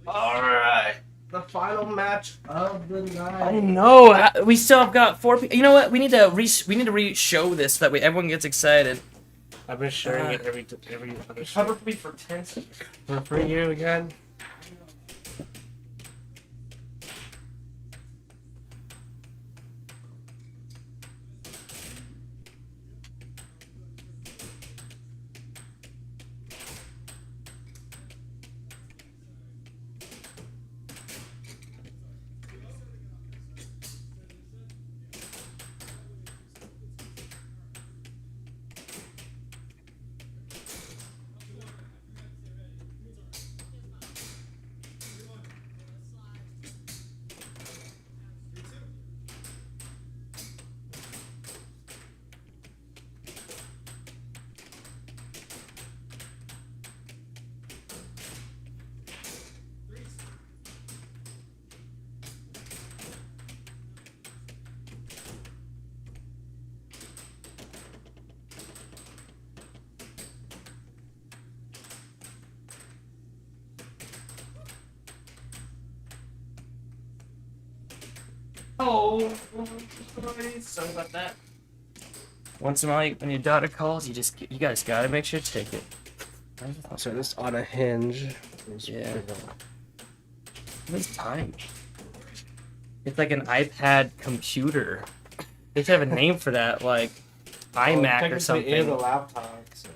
Alright. The final match of the night. I know. We still have got 4 people. You know what? We need to re-show this so that way everyone gets excited. I've been sharing it every other Cover for me for 10 seconds. for you again. Oh, sorry about that. Once in a while, when your daughter calls, you guys gotta make sure to take it. So this on a hinge. Yeah. What's time? It's like an iPad computer. They should have a name for that, like iMac or something. It is a laptop. So.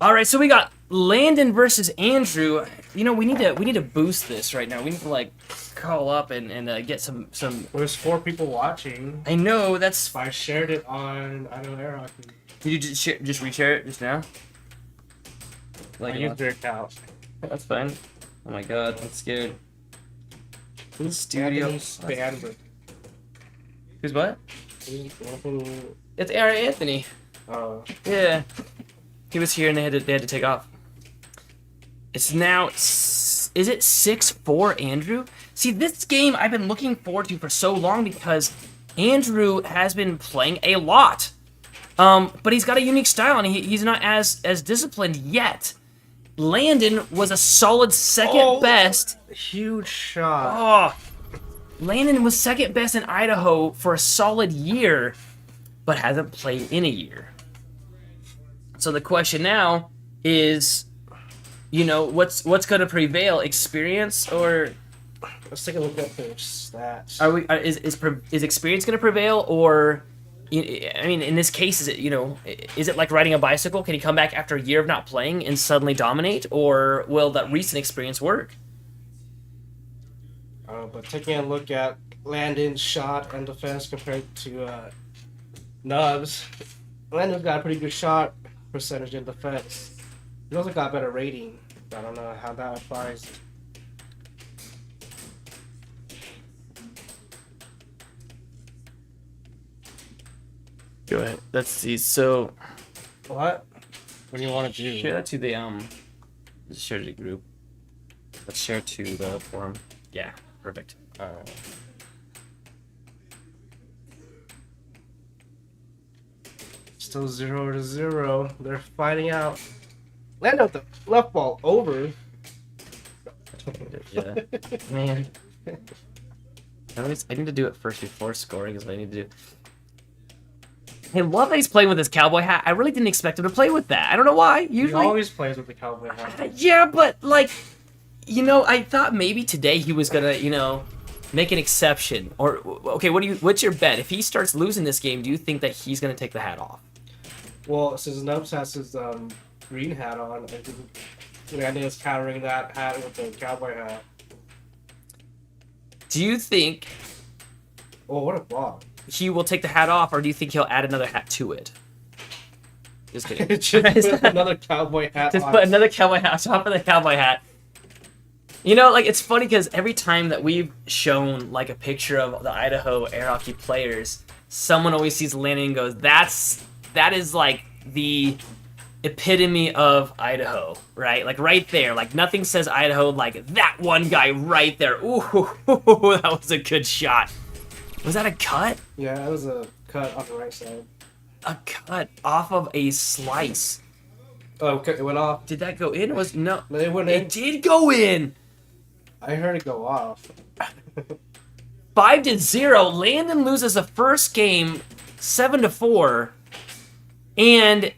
All right, so we got Landen versus Andrew. You know, we need to boost this right now. We need to like call up and get some. There's 4 people watching. I know that's. I shared it on Idaho Air Hockey. Did you just reshare it just now? Like I used their account. That's fine. Oh my god, I'm scared. Who's studio? Bandwidth. Who's what? It's Aaron Anthony. Oh. Yeah. He was here and they had to take off. It's now. Is it 6-4, Andrew? See, this game I've been looking forward to for so long because Andrew has been playing a lot. But he's got a unique style and he's not as disciplined yet. Landen was a solid second best. Huge shot. Oh, Landen was second best in Idaho for a solid year, but hasn't played in a year. So the question now is, you know, what's going to prevail, experience or? Let's take a look at their stats. Is experience going to prevail, or? I mean, in this case, is it like riding a bicycle? Can he come back after a year of not playing and suddenly dominate, or will that recent experience work? But taking a look at Landen's shot and defense compared to Nubs, Landen's got a pretty good shot percentage in defense. He's also got a better rating. I don't know how that applies. Go ahead. Let's see. So, What do you want to do? share that to the share to the group. Let's share to the forum. Yeah, perfect. Still 0-0. They're fighting out. Land out the left ball over. Yeah, man. I need to do it first before scoring. Is what I need to do. I love that he's playing with his cowboy hat. I really didn't expect him to play with that. I don't know why. Usually, He always plays with the cowboy hat. yeah, but like, I thought maybe today he was gonna, make an exception. Or okay, what's your bet? If he starts losing this game, do you think that he's gonna take the hat off? Well, since Nubs has his green hat on, I think Landon is countering that hat with the cowboy hat. Do you think Oh, what a block. he will take the hat off, or do you think he'll add another hat to it? Just kidding. Just put another cowboy hat Just on. put another cowboy hat on top of the cowboy hat. It's funny because every time that we've shown like a picture of the Idaho air hockey players, someone always sees Landen and goes, that is like the epitome of Idaho, right? Like right there. Like nothing says Idaho like that one guy right there. Ooh, that was a good shot. Was that a cut? Yeah, that was a cut on the right side. A cut off of a slice. Oh, okay, it went off. Did that go in? No. It went It in. did go in. I heard it go off. 5-0. Landen loses the first game 7-4. And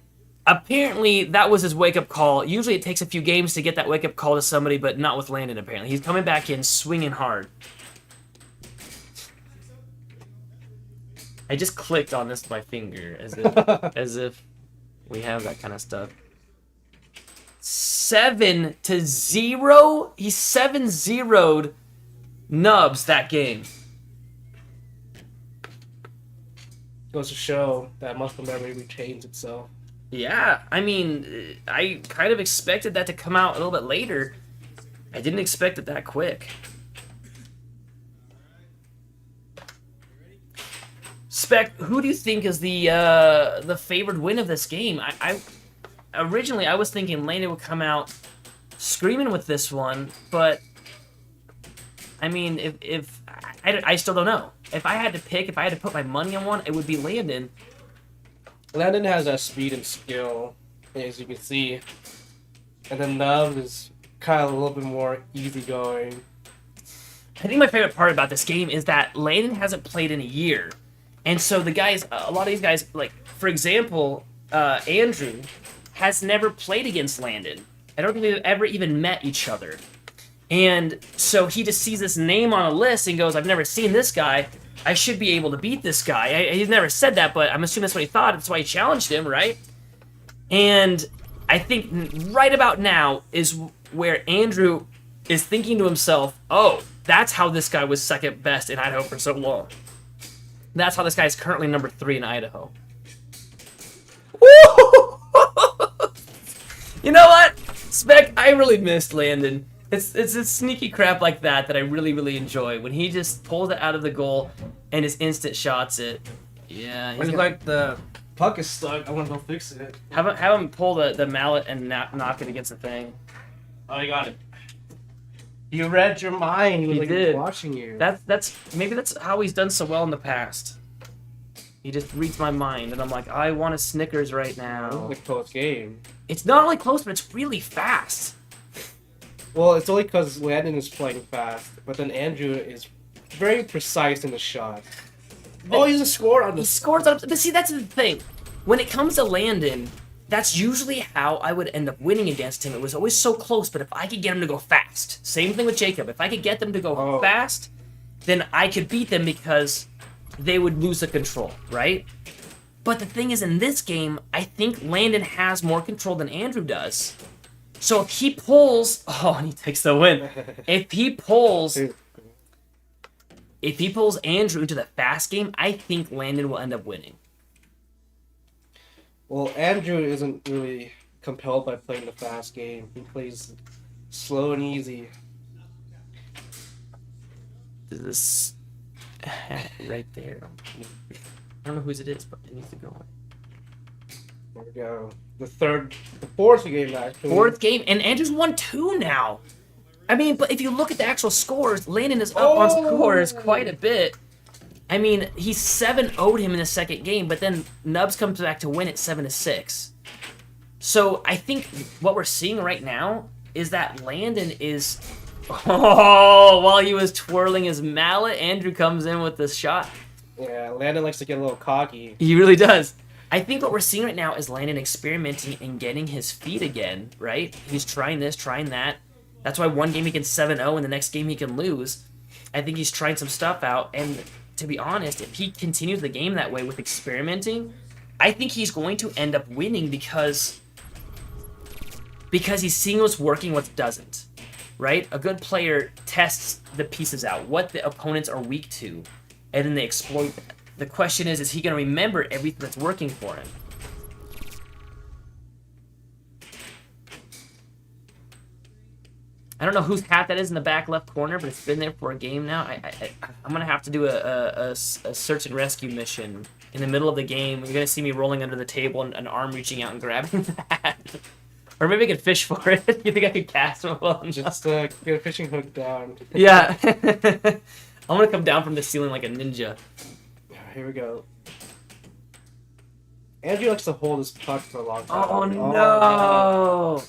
apparently that was his wake-up call. Usually it takes a few games to get that wake-up call to somebody, but not with Landen apparently. He's coming back in swinging hard. I just clicked on this with my finger as if we have that kind of stuff. 7-0. He 7-0'd Nubs that game. Goes to show that muscle memory retains itself. Yeah, I mean, I kind of expected that to come out a little bit later. I didn't expect it that quick. Spec, who do you think is the favored win of this game? I originally I was thinking Landen would come out screaming with this one, but I mean, if I still don't know. If I had to pick, if I had to put my money on one, it would be Landen. Landen has that speed and skill, as you can see, and then Nubs is kind of a little bit more easygoing. I think my favorite part about this game is that Landen hasn't played in a year. And so the guys, a lot of these guys, like, for example, Andrew has never played against Landen. I don't think they've ever even met each other. And so he just sees this name on a list and goes, I've never seen this guy. I should be able to beat this guy. He's never said that, but I'm assuming that's what he thought. That's why he challenged him, right? And I think right about now is where Andrew is thinking to himself, oh, that's how this guy was second best in Idaho for so long. That's how this guy is currently number 3 in Idaho. You know what? Spec, I really missed Landen. It's a sneaky crap like that I really, really enjoy. When he just pulls it out of the goal and just instant shots it. Yeah. It's like the puck is stuck. I want to go fix it. Have him pull the mallet and knock it against the thing. Oh, you got it. You read your mind. He did. Watching you. Maybe that's how he's done so well in the past. He just reads my mind, and I'm like, I want a Snickers right now. It's a close game. It's not only close, but it's really fast. Well, it's only because Landen is playing fast, but then Andrew is very precise in the shot. He's a score on the... He scores on... But see, that's the thing. When it comes to Landen, that's usually how I would end up winning against him. It was always so close, but if I could get him to go fast, same thing with Jacob. If I could get them to go fast, then I could beat them because they would lose the control, right? But the thing is, in this game, I think Landen has more control than Andrew does. So if he pulls... Oh, and he takes the win. If he pulls Andrew into the fast game, I think Landen will end up winning. Well, Andrew isn't really compelled by playing the fast game. He plays slow and easy. This right there. I don't know whose it is, but it needs to go away. There we go. The fourth game, actually. Fourth game, and Andrew's won 2 now. I mean, but if you look at the actual scores, Landen is up on scores quite a bit. I mean, he 7-0'd him in the second game, but then Nubs comes back to win it 7-6. So I think what we're seeing right now is that Landen is... Oh, while he was twirling his mallet, Andrew comes in with this shot. Yeah, Landen likes to get a little cocky. He really does. I think what we're seeing right now is Landen experimenting and getting his feet again, right? He's trying this, trying that. That's why one game he can 7-0 and the next game he can lose. I think he's trying some stuff out, and to be honest, if he continues the game that way with experimenting, I think he's going to end up winning because he's seeing what's working, what doesn't, right? A good player tests the pieces out, what the opponents are weak to, and then they exploit that. The question is he going to remember everything that's working for him? I don't know whose hat that is in the back left corner, but it's been there for a game now. I'm going to have to do a search and rescue mission in the middle of the game. You're going to see me rolling under the table and an arm reaching out and grabbing that. Or maybe I could fish for it. You think I could cast one? Just get a fishing hook down. Yeah. I'm going to come down from the ceiling like a ninja. Here we go. Andrew likes to hold his puck for a long time. Oh no!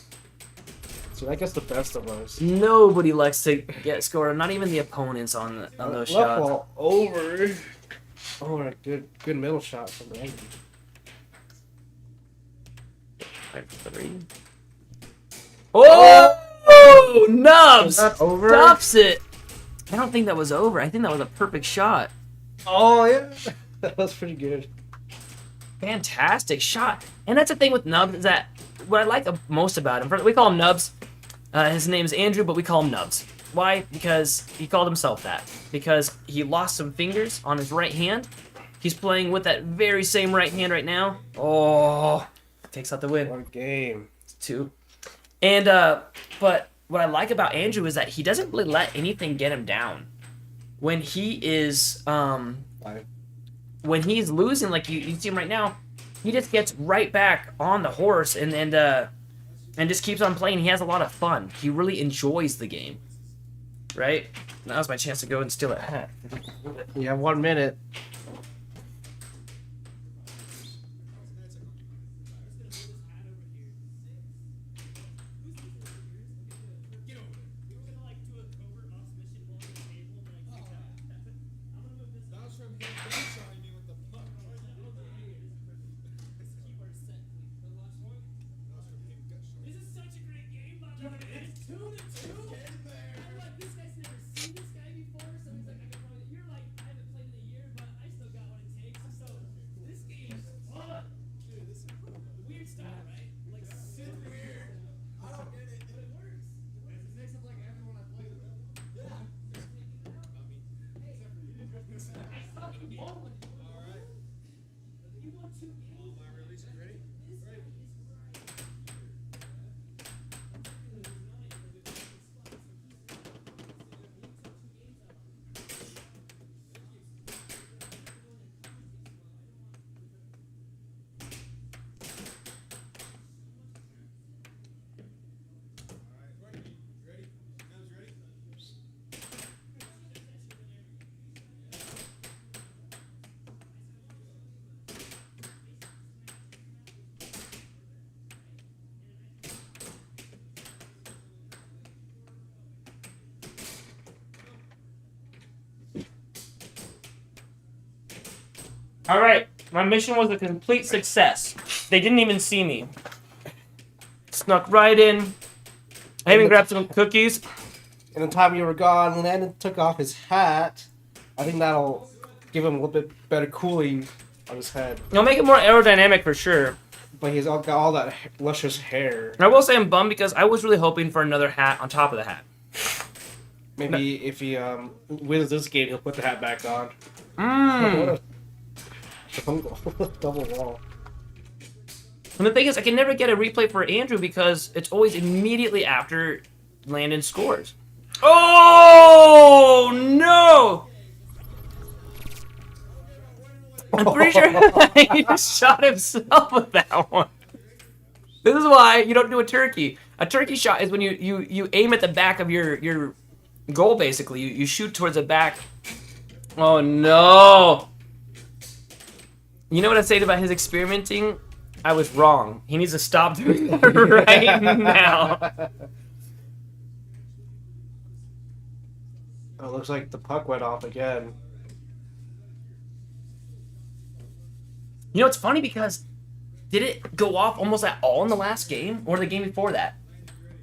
So that gets the best of us. Nobody likes to get scored. Not even the opponents on those Left shots. wall over. Oh, a good middle shot from Andrew. 5-3. Oh! Nubs! Not over. Stuffs it! I don't think that was over. I think that was a perfect shot. Oh, yeah. That was pretty good. Fantastic shot. And that's the thing with Nubs is that what I like most about him, we call him Nubs. His name is Andrew, but we call him Nubs. Why? Because he called himself that. Because he lost some fingers on his right hand. He's playing with that very same right hand right now. Oh, takes out the win. What a game. 2. And, but what I like about Andrew is that he doesn't really let anything get him down. When he is, when he's losing, like you see him right now, he just gets right back on the horse and just keeps on playing. He has a lot of fun. He really enjoys the game. Right? Now's my chance to go and steal a hat. You have 1 minute. Alright, my mission was a complete success. They didn't even see me. Snuck right in. I even grabbed some cookies. In the time you were gone, Landen took off his hat. I think that'll give him a little bit better cooling on his head. It'll make it more aerodynamic for sure. But he's got all that luscious hair. I will say I'm bummed because I was really hoping for another hat on top of the hat. Maybe if he wins this game, he'll put the hat back on. Mmm. Double wall. And the thing is, I can never get a replay for Andrew because it's always immediately after Landen scores. Oh, no! I'm pretty sure he just shot himself with that one. This is why you don't do a turkey. A turkey shot is when you aim at the back of your goal, basically. You shoot towards the back. Oh, no. You know what I said about his experimenting? I was wrong. He needs to stop doing that right now. Oh, looks like the puck went off again. You know, it's funny because did it go off almost at all in the last game or the game before that?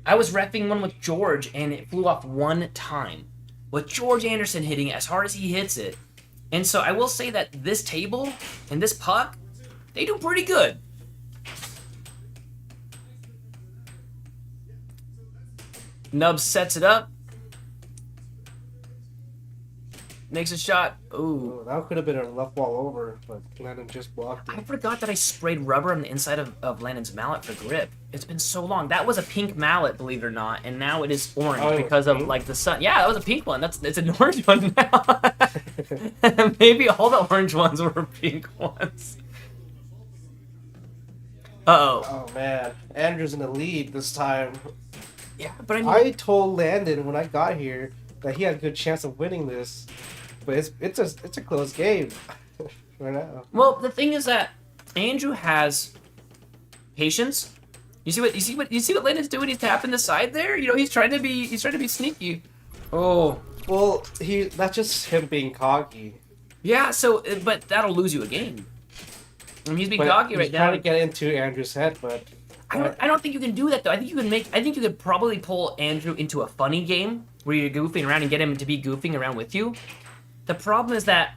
I was reffing one with George and it flew off one time. With George Anderson hitting it as hard as he hits it. And so I will say that this table and this puck, they do pretty good. Nubs sets it up. Makes a shot. Ooh. Oh, that could have been a left wall over, but Landen just blocked it. I forgot that I sprayed rubber on the inside of Landen's mallet for grip. It's been so long. That was a pink mallet, believe it or not, and now it is orange because of like the sun. Yeah, that was a pink one. It's an orange one now. Maybe all the orange ones were pink ones. Uh-oh. Oh man, Andrew's in the lead this time. Yeah, but I told Landen when I got here that he had a good chance of winning this, but it's a close game right now. Well, the thing is that Andrew has patience. You see what Landen's doing? He's tapping the side there. You know, he's trying to be sneaky. Oh. Well, that's just him being cocky. Yeah, so but that'll lose you a game. I mean, he's being cocky right now. He's trying to get into Andrew's head, but I don't think you can do that though. I think you could probably pull Andrew into a funny game where you're goofing around and get him to be goofing around with you. The problem is that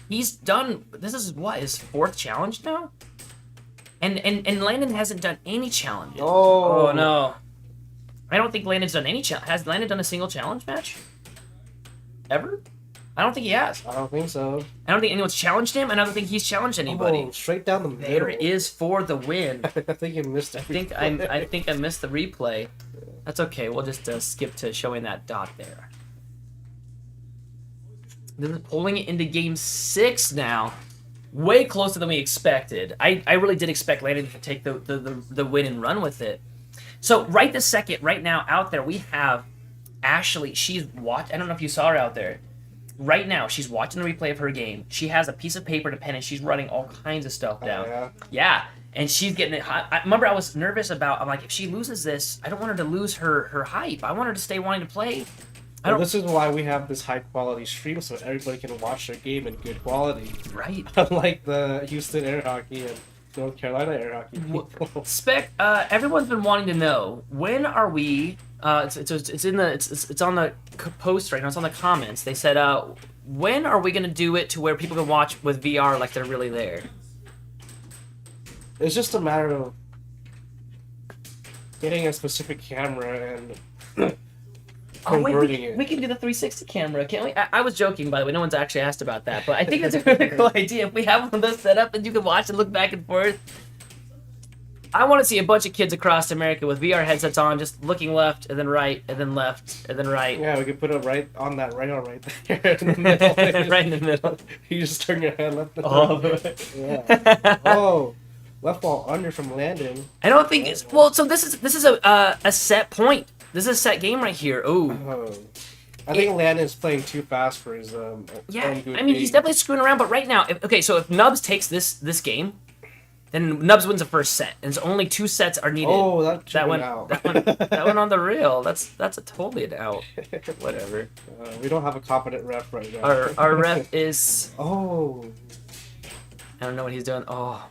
he's done. This is what, his 4th challenge now, and Landen hasn't done any challenges. Oh no, I don't think Landen's done any challenge. Has Landen done a single challenge match ever? I don't think he has. I don't think so. I don't think anyone's challenged him, and I don't think he's challenged anybody. Oh, straight down the middle. There it is for the win. I think you missed it. I think I missed the replay. That's okay. We'll just skip to showing that dot there. This is pulling it into game 6 now. Way closer than we expected. I really did expect Landen to take the win and run with it. So right this second, right now out there, we have Ashley. She's I don't know if you saw her out there. Right now, she's watching the replay of her game. She has a piece of paper and a pen, and she's writing all kinds of stuff down. Yeah, and she's getting it. I remember I was nervous about. I'm like, if she loses this, I don't want her to lose her hype. I want her to stay wanting to play. Well, this is why we have this high quality stream, so everybody can watch their game in good quality. Right. Unlike the Houston air hockey and North Carolina air hockey people. Spec. Everyone's been wanting to know, when are we? It's on the post right now. It's on the comments. They said, when are we gonna do it to where people can watch with VR like they're really there? It's just a matter of getting a specific camera and converting it. We can do the 360 camera, can't we? I was joking, by the way. No one's actually asked about that, but I think that's a really cool idea. If we have one of those set up and you can watch and look back and forth. I want to see a bunch of kids across America with VR headsets on, just looking left and then right and then left and then right. Yeah, we could put it right on that radar right there in the middle. Right in the middle. You just turn your head left and right. Yeah. Oh, left ball under from Landen. I don't think it's well. So this is a set point. This is a set game right here. Oh. I think Landen's playing too fast for his yeah. own good I mean, he's definitely screwing around. But right now, if Nubs takes this game, then Nubs wins the first set, and so only 2 sets are needed. Oh, that went out. That went on the reel. That's a totally an out. Whatever. We don't have a competent ref right now. Our ref is. Oh. I don't know what he's doing. Oh.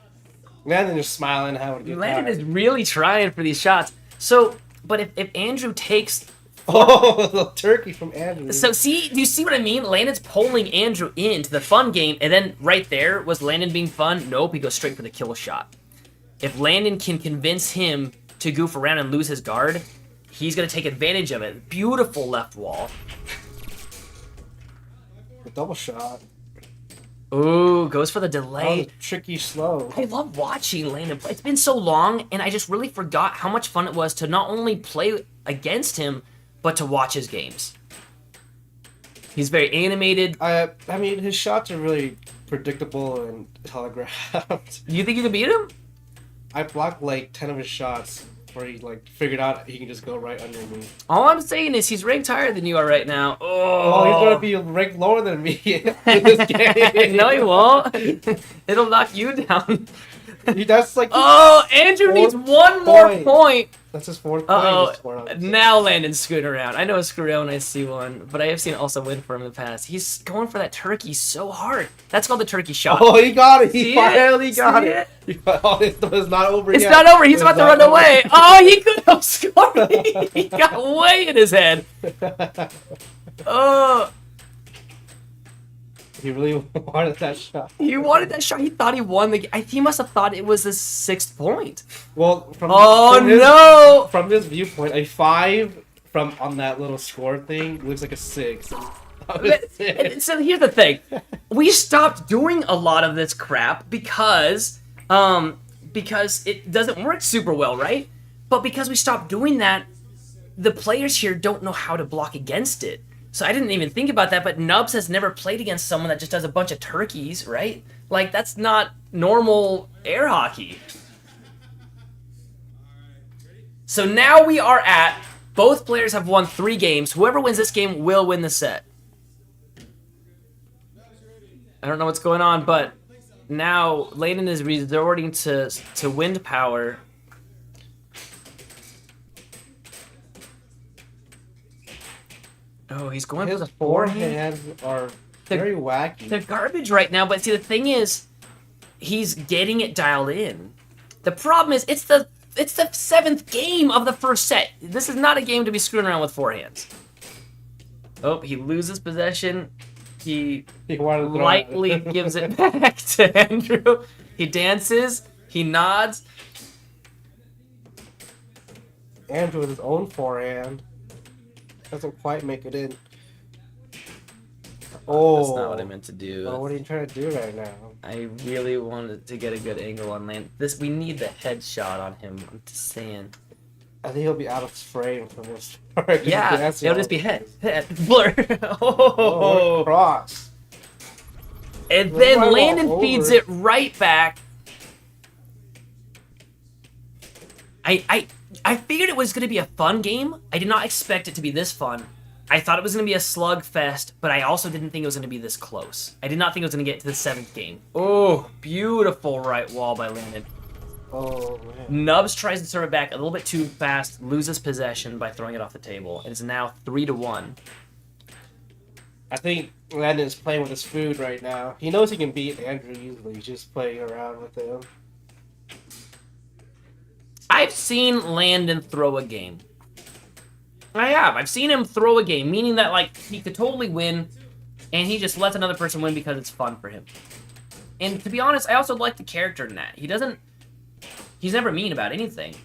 Landen is smiling, having a good time. Landen is really trying for these shots. So, but if Andrew takes. Oh, the turkey from Andrew. So do you see what I mean? Landen's pulling Andrew into the fun game, and then right there, was Landen being fun? Nope, he goes straight for the kill shot. If Landen can convince him to goof around and lose his guard, he's going to take advantage of it. Beautiful left wall. The double shot. Ooh, goes for the delay. Oh, tricky slow. I love watching Landen play. It's been so long, and I just really forgot how much fun it was to not only play against him, but to watch his games. He's very animated. I mean, his shots are really predictable and telegraphed. You think you can beat him? I blocked like 10 of his shots where he like figured out he can just go right under me. All I'm saying is he's ranked higher than you are right now. Oh, he's gonna be ranked lower than me in this game. No, he won't. It'll knock you down. That's like. Oh, Andrew needs one more point. That's his 4th point. Now Landen's screwing around. I know it's screw around when I see one, but I have seen it also win for him in the past. He's going for that turkey so hard. That's called the turkey shot. Oh, he got it. He finally got it. Oh, it's not over yet. It's not over. He's about to run away. Oh, he could have scored. He got way in his head. Oh. He really wanted that shot. He wanted that shot. He thought he won the game. He must have thought it was his 6th point. Well, from his viewpoint, a 5 from on that little score thing looks like a 6. So here's the thing. We stopped doing a lot of this crap because it doesn't work super well, right? But because we stopped doing that, the players here don't know how to block against it. So I didn't even think about that, but Nubs has never played against someone that just does a bunch of turkeys, right? Like, that's not normal air hockey. So now we are at, both players have won 3 games. Whoever wins this game will win the set. I don't know what's going on, but now Landen is resorting to wind power. Oh, he's going for His the forehand. forehands are very wacky. They're garbage right now, but see, the thing is, he's getting it dialed in. The problem is, it's the 7th game of the first set. This is not a game to be screwing around with forehands. Oh, he loses possession. He lightly gives it back to Andrew. He dances. He nods. Andrew with his own forehand doesn't quite make it in. Oh, that's not what I meant to do. Oh, what are you trying to do right now? I really wanted to get a good angle on Land. We need the headshot on him. I'm just saying. I think he'll be out of frame from this. Yeah, it'll just be head, blur. Oh, cross. And then Landen feeds it right back. I figured it was going to be a fun game. I did not expect it to be this fun. I thought it was going to be a slugfest, but I also didn't think it was going to be this close. I did not think it was going to get to the 7th game. Oh, beautiful right wall by Landen. Oh, man. Nubs tries to serve it back a little bit too fast, loses possession by throwing it off the table. It is now 3-1. I think Landen is playing with his food right now. He knows he can beat Andrew easily. He's just playing around with him. I've seen Landen throw a game. I have. I've seen him throw a game, meaning that, like, he could totally win, and he just lets another person win because it's fun for him. And to be honest, I also like the character in that. He's never mean about anything.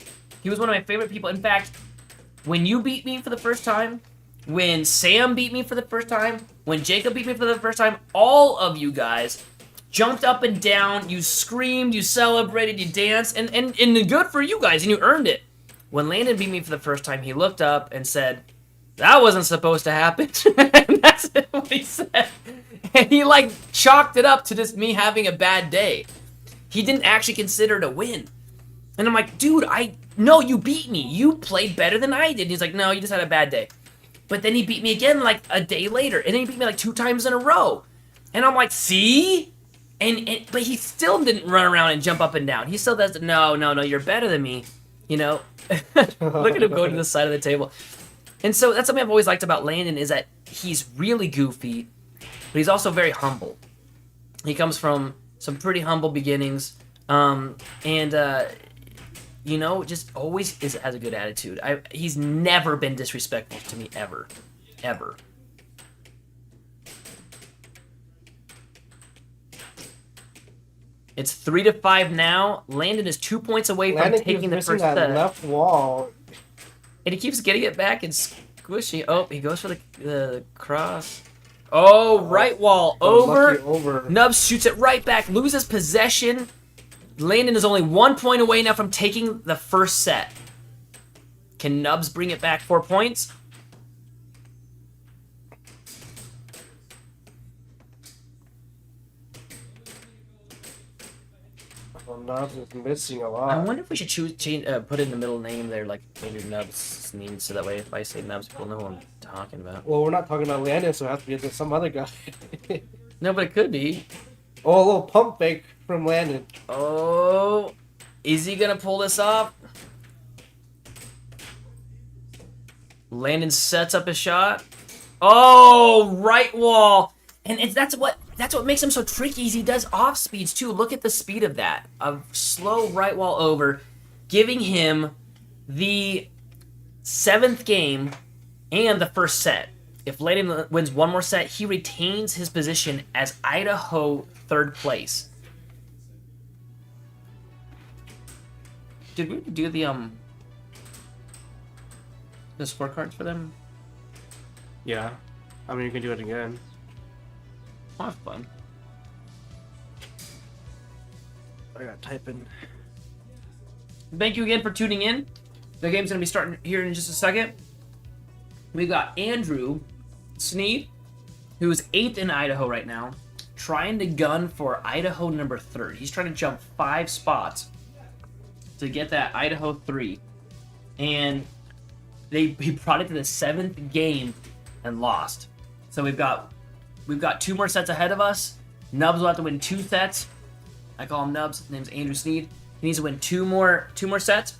He was one of my favorite people. In fact, when you beat me for the first time, when Sam beat me for the first time, when Jacob beat me for the first time, all of you guys jumped up and down, you screamed, you celebrated, you danced, and good for you guys, and you earned it. When Landen beat me for the first time, he looked up and said, "That wasn't supposed to happen." And that's what he said. And he, like, chalked it up to just me having a bad day. He didn't actually consider it a win. And I'm like, dude, no, you beat me. You played better than I did. And he's like, no, you just had a bad day. But then he beat me again, like, a day later. And then he beat me, like, 2 times in a row. And I'm like, see? But he still didn't run around and jump up and down. He still does, no, you're better than me. You know? Look at him going to the side of the table. And so that's something I've always liked about Landen is that he's really goofy, but he's also very humble. He comes from some pretty humble beginnings, you know, just always has a good attitude. He's never been disrespectful to me, ever. Ever. It's 3-5 now. Landen is 2 points away from taking the first set. Left wall. And he keeps getting it back and squishy. Oh, he goes for the cross. Oh, right wall over. Nubs shoots it right back, loses possession. Landen is only 1 point away now from taking the first set. Can Nubs bring it back 4 points? Well, Nubs is missing a lot. I wonder if we should put in the middle name there, like Andrew Snead, so that way if I say Nubs, people know who I'm talking about. Well, we're not talking about Landen, so it has to be some other guy. No, but it could be. Oh, a little pump fake from Landen. Oh, is he gonna pull this off? Landen sets up his shot. Oh, right wall, and that's what makes him so tricky. Is he does off speeds too. Look at the speed of that. A slow right wall over, giving him the 7th game and the first set. If Landen wins one more set, he retains his position as Idaho 3rd place. Did we do the scorecards for them? Yeah. I mean, you can do it again. Oh, that's fun. I gotta type in. Thank you again for tuning in. The game's gonna be starting here in just a second. We got Andrew Snead, who's 8th in Idaho right now, trying to gun for Idaho number 3rd. He's trying to jump 5 spots to get that Idaho 3. And he brought it to the 7th game and lost. So we've got 2 more sets ahead of us. Nubs will have to win 2 sets. I call him Nubs. His name's Andrew Snead. He needs to win two more sets.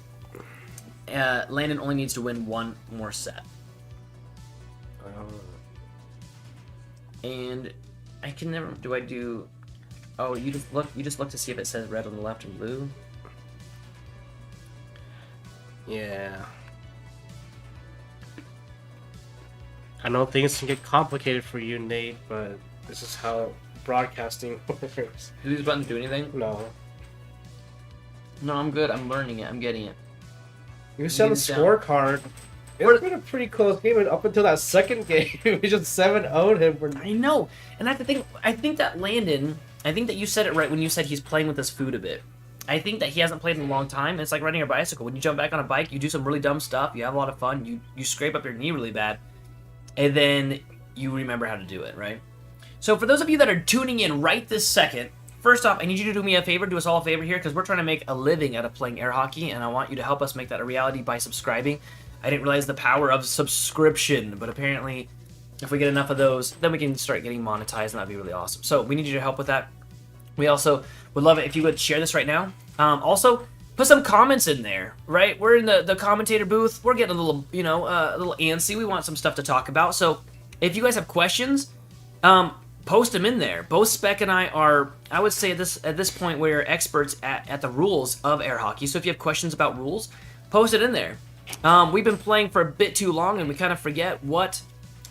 Landen only needs to win one more set. And I can never. Do I do? Oh, you just look. You just look to see if it says red on the left and blue. Yeah. I know things can get complicated for you, Nate, but this is how broadcasting works. Do these buttons do anything? No. No, I'm good. I'm learning it. I'm getting it. You see on the scorecard. It's been a pretty close game, and up until that second game, we just 7-0'd him. I know, and that's the thing. I think that Landen. I think that you said it right when you said he's playing with his food a bit. I think that he hasn't played in a long time. It's like riding a bicycle. When you jump back on a bike, you do some really dumb stuff. You have a lot of fun. You scrape up your knee really bad, and then you remember how to do it, right? So for those of you that are tuning in right this second, first off, I need you to do me a favor, do us all a favor here, because we're trying to make a living out of playing air hockey, and I want you to help us make that a reality by subscribing. I didn't realize the power of subscription, but apparently if we get enough of those, then we can start getting monetized, and that'd be really awesome. So we need you to help with that. We also would love it if you would share this right now. Also, put some comments in there, right? We're in the commentator booth. We're getting a little, a little antsy. We want some stuff to talk about. So if you guys have questions, post them in there. Both Spec and I are, I would say at this point, we're experts at the rules of air hockey. So if you have questions about rules, post it in there. We've been playing for a bit too long, and we kind of forget what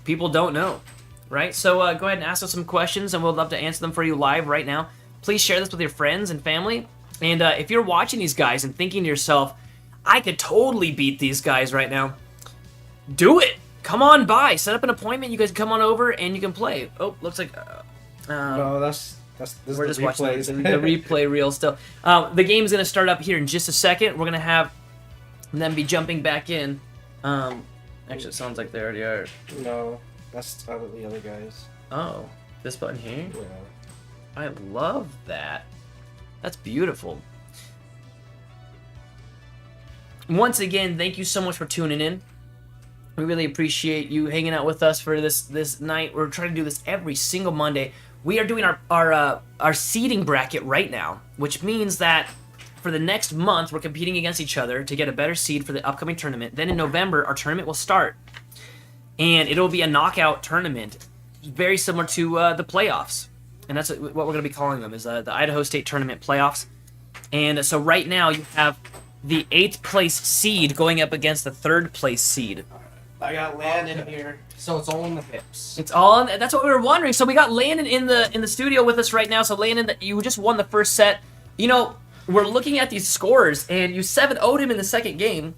people don't know, right? So go ahead and ask us some questions, and we'll love to answer them for you live right now. Please share this with your friends and family. And if you're watching these guys and thinking to yourself, I could totally beat these guys right now, do it. Come on by. Set up an appointment. You guys can come on over, and you can play. Oh, looks like... no, this we're just replays. watching the replay reel still. The game's going to start up here in just a second. We're going to have them be jumping back in. Actually, it sounds like they already are. No, that's the other guys. Oh, this button here? Yeah. I love that. That's beautiful. Once again, thank you so much for tuning in. We really appreciate you hanging out with us for this night. We're trying to do this every single Monday. We are doing our seeding bracket right now, which means that for the next month, we're competing against each other to get a better seed for the upcoming tournament. Then in November, our tournament will start, and it'll be a knockout tournament, very similar to the playoffs. And that's what we're going to be calling them, is the Idaho State Tournament playoffs. And so right now, you have the 8th place seed going up against the 3rd place seed. I got Landen here, so it's all in the hips. It's all in, that's what we were wondering. So we got Landen in the studio with us right now. So Landen, you just won the first set. We're looking at these scores, and you 7-0'd him in the second game,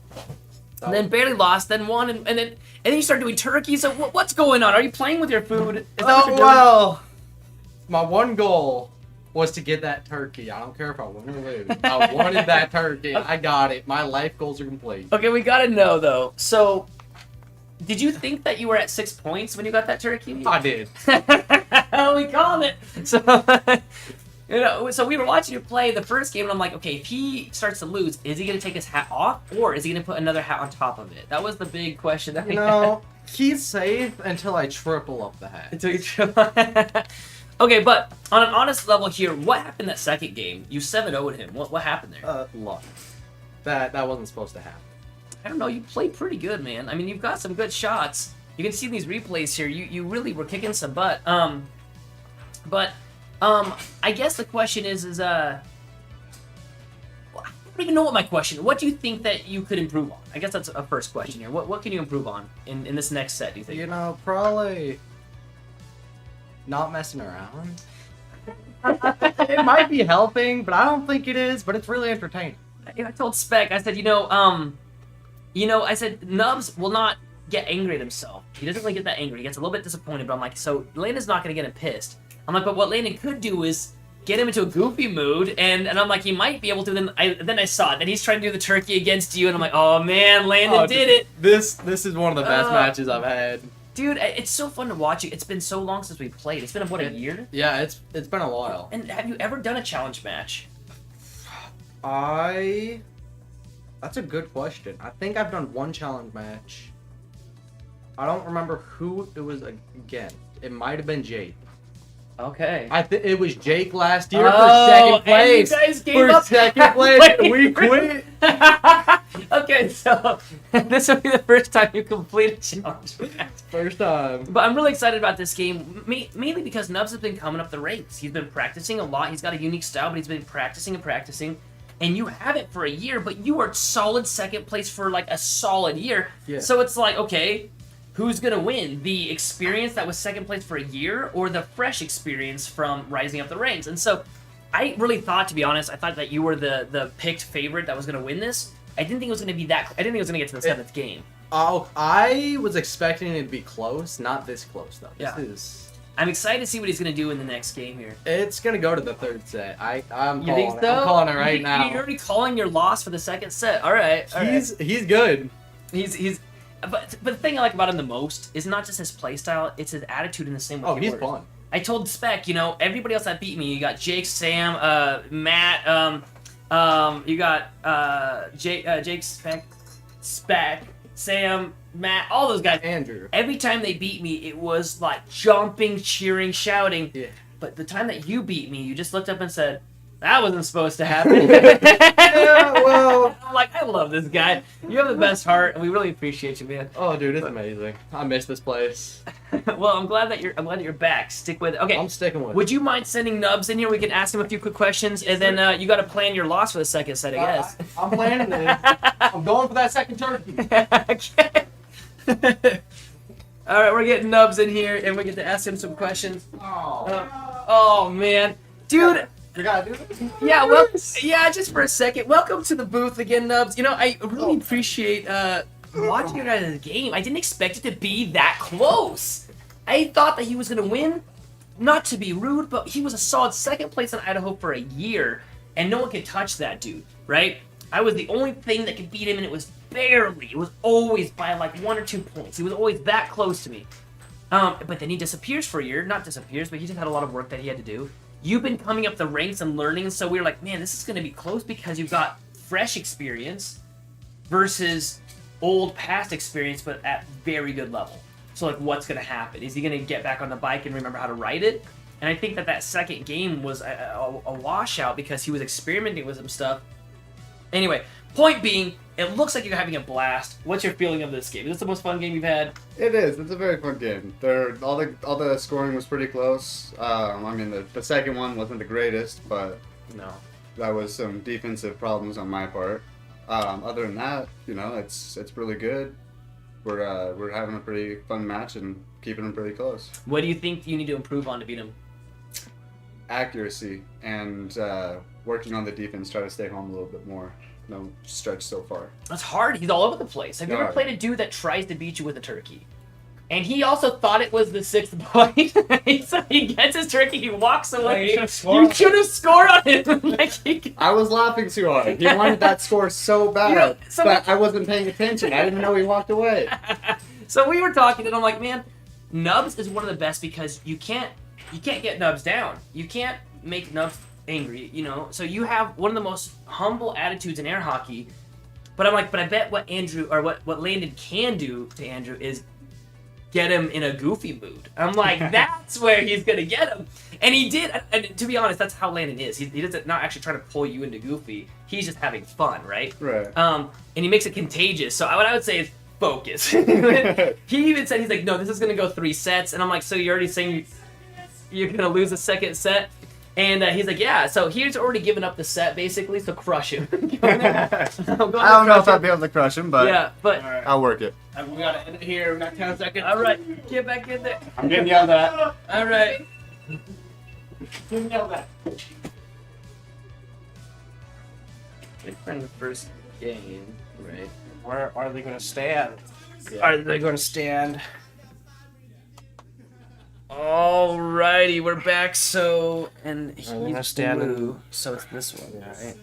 and then barely lost, then won, and then you start doing turkey. So what's going on? Are you playing with your food? Is that what you're doing? Well, my one goal was to get that turkey. I don't care if I win or lose. I wanted that turkey. I got it. My life goals are complete. Okay, we gotta know though. So, did you think that you were at 6 points when you got that turkey? I did. We called it. So we were watching you play the first game, and I'm like, okay, if he starts to lose, is he going to take his hat off, or is he going to put another hat on top of it? That was the big question that we had. He's safe until I triple up the hat. Until you Okay, but on an honest level here, what happened that second game? You 7-0'd him. What happened there? Luck. That wasn't supposed to happen. I don't know. You played pretty good, man. I mean, you've got some good shots. You can see these replays here. You really were kicking some butt. I guess the question is I don't even know what my question is. What do you think that you could improve on? I guess that's a first question here. What can you improve on in this next set, do you think? Probably not messing around. It might be helping, but I don't think it is, but it's really entertaining. I told Spec, I said, I said, Nubs will not get angry at himself. He doesn't really get that angry. He gets a little bit disappointed, but I'm like, so Landen's not going to get him pissed. I'm like, but what Landen could do is get him into a goofy mood, and I'm like, he might be able to. Then I saw it. Then he's trying to do the turkey against you, and I'm like, oh man, Landen did it. This is one of the best matches I've had. Dude, it's so fun to watch you. It's been so long since we played. It's been, what, a year? Yeah, it's been a while. And have you ever done a challenge match? That's a good question. I think I've done one challenge match. I don't remember who it was against. It might have been Jade. Okay. It was Jake last year Oh, for second place. and you guys gave for up second place. halfway We through. quit. Okay, so this will be the first time you complete a challenge. First time. But I'm really excited about this game, mainly because Nubs has been coming up the ranks. He's been practicing a lot. He's got a unique style, but he's been practicing and practicing. And you have it for a year, but you are solid second place for like a solid year. Yeah. So it's like, okay, who's going to win? The experience that was second place for a year or the fresh experience from rising up the ranks? And so I really thought, to be honest, I thought that you were the picked favorite that was going to win this. I didn't think it was going to be that. I didn't think it was going to get to the seventh game. Oh, I was expecting it to be close, not this close though. Yeah. This is. I'm excited to see what he's going to do in the next game here. It's gonna go to the third set. I'm You calling think it. so? I'm calling it right You're now. already calling your loss for the second set. All right. He's good. He's. But the thing I like about him the most is not just his playstyle; it's his attitude in the same way. Oh, he he's works. fun. I told Spec, everybody else that beat me. You got Jake, Sam, Matt. You got Jake, Spec, Sam, Matt. All those guys. Andrew. Every time they beat me, it was like jumping, cheering, shouting. Yeah. But the time that you beat me, you just looked up and said, "That wasn't supposed to happen." Yeah, well. I'm like, I love this guy. You have the best heart, and we really appreciate you, man. Oh, dude, it's amazing. I miss this place. Well, I'm glad that you're back. Stick with it. Okay. I'm sticking with it. Would you mind sending Nubs in here? We can ask him a few quick questions, and then you got to plan your loss for the second set, I guess. I'm planning it. I'm going for that second turkey. Okay. All right, we're getting Nubs in here, and we get to ask him some questions. Oh man, dude. You gotta do this? Yeah, well, yeah, just for a second. Welcome to the booth again, Nubs. I really appreciate watching your guys' game. I didn't expect it to be that close. I thought that he was gonna win. Not to be rude, but he was a solid second place in Idaho for a year, and no one could touch that dude, right? I was the only thing that could beat him, and it was barely. It was always by like 1 or 2 points. He was always that close to me. But then he disappears for a year. Not disappears, but he just had a lot of work that he had to do. You've been coming up the ranks and learning, so we were like, man, this is going to be close because you've got fresh experience versus old past experience, but at very good level. So, like, what's going to happen? Is he going to get back on the bike and remember how to ride it? And I think that second game was a washout because he was experimenting with some stuff. Anyway, point being, it looks like you're having a blast. What's your feeling of this game? Is this the most fun game you've had? It is. It's a very fun game. All the scoring was pretty close. I mean, the second one wasn't the greatest, but No. that was some defensive problems on my part. Other than that, it's really good. We're having a pretty fun match and keeping them pretty close. What do you think you need to improve on to beat him? Accuracy and working on the defense. Try to stay home a little bit more. No stretch so far. That's hard. He's all over the place. Have you ever Yeah. played a dude that tries to beat you with a turkey? And he also thought it was the 6th point. So he gets his turkey, he walks away. You should have scored on him. I was laughing too hard. He wanted that score so bad, but I wasn't paying attention. I didn't know he walked away. So we were talking, and I'm like, man, Nubs is one of the best because you can't get Nubs down. You can't make Nubs angry, So you have one of the most humble attitudes in air hockey. But I'm like, but I bet what Andrew or what Landen can do to Andrew is get him in a goofy mood. I'm like, that's where he's gonna get him. And he did. And to be honest, that's how Landen is. He doesn't not actually try to pull you into goofy. He's just having fun, right? Right. And he makes it contagious. So what I would say is focus. He even said, he's like, no, this is gonna go 3 sets. And I'm like, so you're already saying you're gonna lose the second set? And he's like, yeah. So he's already given up the set, basically. So crush him. I don't know if I'll be able to crush him, but Yeah, but Alright. I'll work it. We gotta end it here. We got 10 seconds. all right, get back in there. I'm getting yelled at. All right. Getting yelled at. In the first game, right? Where are they gonna stand? Yeah. Are they gonna stand? Alrighty, we're back. So, and he's I'm gonna stand blue, so it's this one, Yeah. right?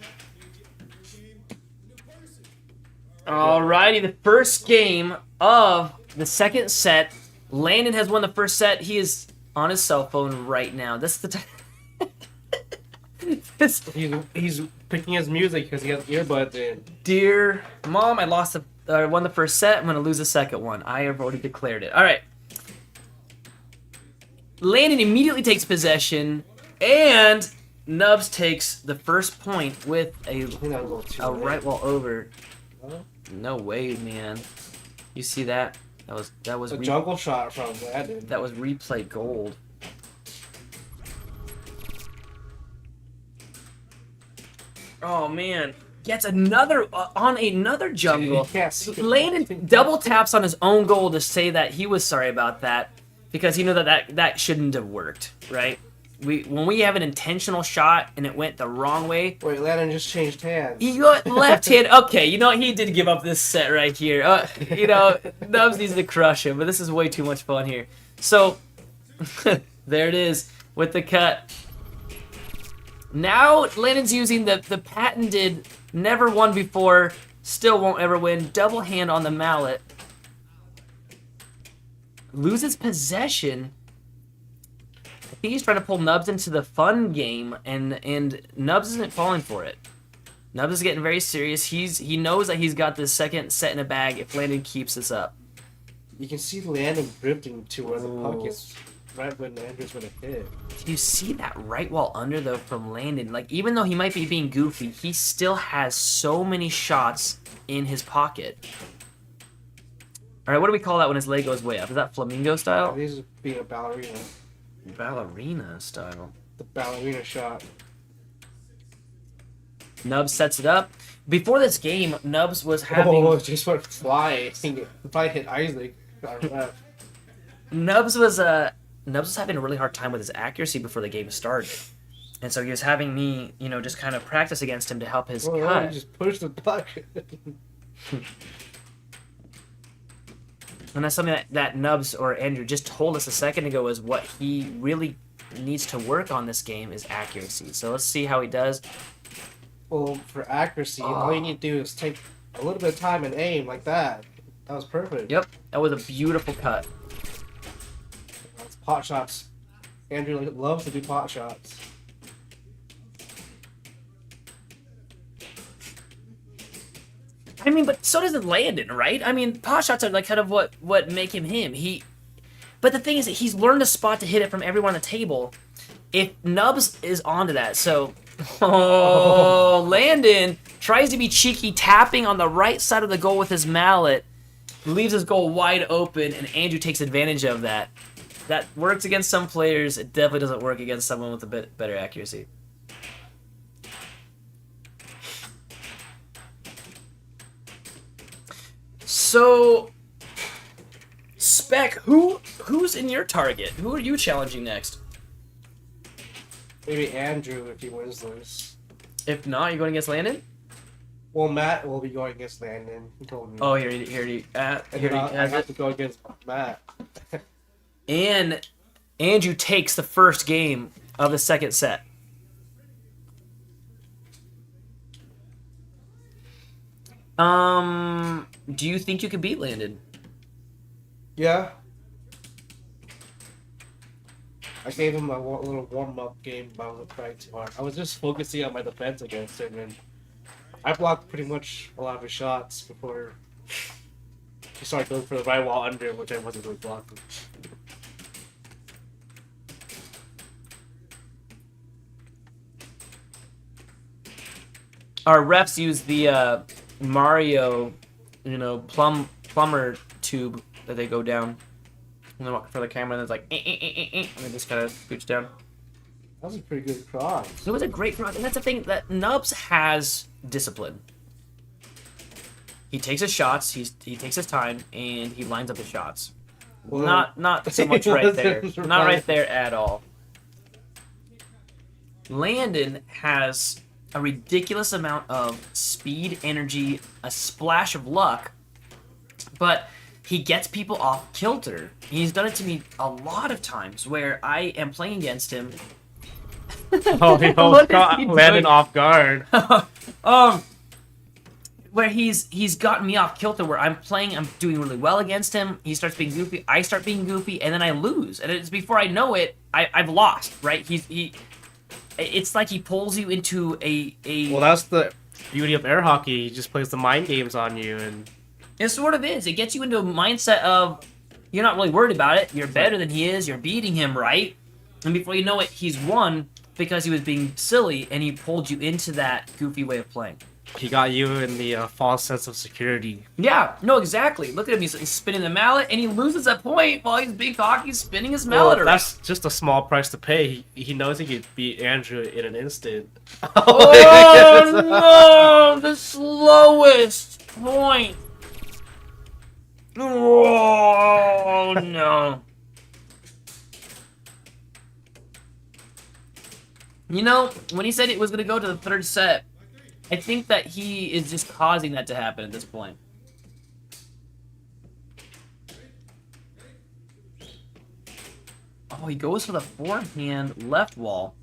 Alrighty, the first game of the second set. Landen has won the first set. He is on his cell phone right now. This is the time. He's picking his music because he has earbuds in. Dear Mom, I won the first set. I'm gonna lose the second one. I have already declared it. All right. Landen immediately takes possession, and Nubs takes the first point with I think that was a little too a late. right wall over. Huh? No way, man. You see that? That was A jungle shot from Landen. that was replay gold. Oh man, gets another on another jungle. Yes. Landen double taps on his own goal to say that he was sorry about that because he knew that shouldn't have worked, right? When we have an intentional shot and it went the wrong way. Wait, Landen just changed hands. He got left hand. Okay, you know what? He did give up this set right here. You know, Nubs needs to crush him, but this is way too much fun here. So, there it is with the cut. Now, Landen's using the patented, never won before, still won't ever win, double hand on the mallet. Loses possession. I think he's trying to pull Nubs into the fun game, and Nubs isn't falling for it. Nubs is getting very serious. He knows that he's got the second set in a bag if Landen keeps this up. You can see Landen drifting to where the puck is right when Andrew's gonna hit. Do you see that right wall under though from Landen? Like even though he might be being goofy, he still has so many shots in his pocket. All right, what do we call that when his leg goes way up? Is that flamingo style? This is being a ballerina. Ballerina style. The ballerina shot. Nubs sets it up. Before this game, Nubs was having Oh, it just went flying. It probably hit Isaac. Nubs was having a really hard time with his accuracy before the game started. And so he was having me, just kind of practice against him to help his Oh, cut. you just pushed the puck. And that's something that Nubs or Andrew just told us a second ago is what he really needs to work on this game is accuracy. So let's see how he does. Well, for accuracy, all you need to do is take a little bit of time and aim like that. That was perfect. Yep, that was a beautiful cut. That's pot shots. Andrew loves to do pot shots. I mean, but so does Landen, right? I mean, pot shots are like kind of what make him him. But the thing is that he's learned a spot to hit it from everyone on the table. If Nubs is onto that, so Landen tries to be cheeky, tapping on the right side of the goal with his mallet, leaves his goal wide open, and Andrew takes advantage of that. That works against some players. It definitely doesn't work against someone with a bit better accuracy. So, Spec, who's in your target? Who are you challenging next? Maybe Andrew if he wins this. If not, you're going against Landen? Well, Matt will be going against Landen. He told me. Oh, here he and then I has have it. to go against Matt. And Andrew takes the first game of the second set. Do you think you can beat Landen? Yeah. I gave him a little warm-up game, but I wasn't trying too hard. I was just focusing on my defense against him, and I blocked pretty much a lot of his shots before he started going for the right wall under, which I wasn't really blocking. Our refs use the Mario, plumber tube that they go down. And they walk for the camera, and it's like, and they just kind of scooch down. That was a pretty good cross. It was a great cross, and that's the thing that Nubs has discipline. He takes his shots, he takes his time, and he lines up his shots. Well, Not so much right there. Not right there at all. Landen has a ridiculous amount of speed, energy, a splash of luck, but he gets people off kilter. He's done it to me a lot of times where I am playing against him. Oh, he What is he landed doing? off guard. Where he's gotten me off kilter where I'm doing really well against him. He starts being goofy, I start being goofy, and then I lose. And it's before I know it, I've lost, right? It's like he pulls you into a Well, that's the beauty of air hockey. He just plays the mind games on you, and it sort of is. It gets you into a mindset of you're not really worried about it. You're better than he is. You're beating him, right? And before you know it, he's won because he was being silly and he pulled you into that goofy way of playing. He got you in the false sense of security. Yeah, no, exactly. Look at him. He's spinning the mallet, and he loses a point while he's being cocky, spinning his mallet around. That's just a small price to pay. He knows he could beat Andrew in an instant. Oh, no! The slowest point. Oh, no. You know, when he said it was going to go to the third set, I think that he is just causing that to happen at this point. Oh, he goes for the forehand left wall.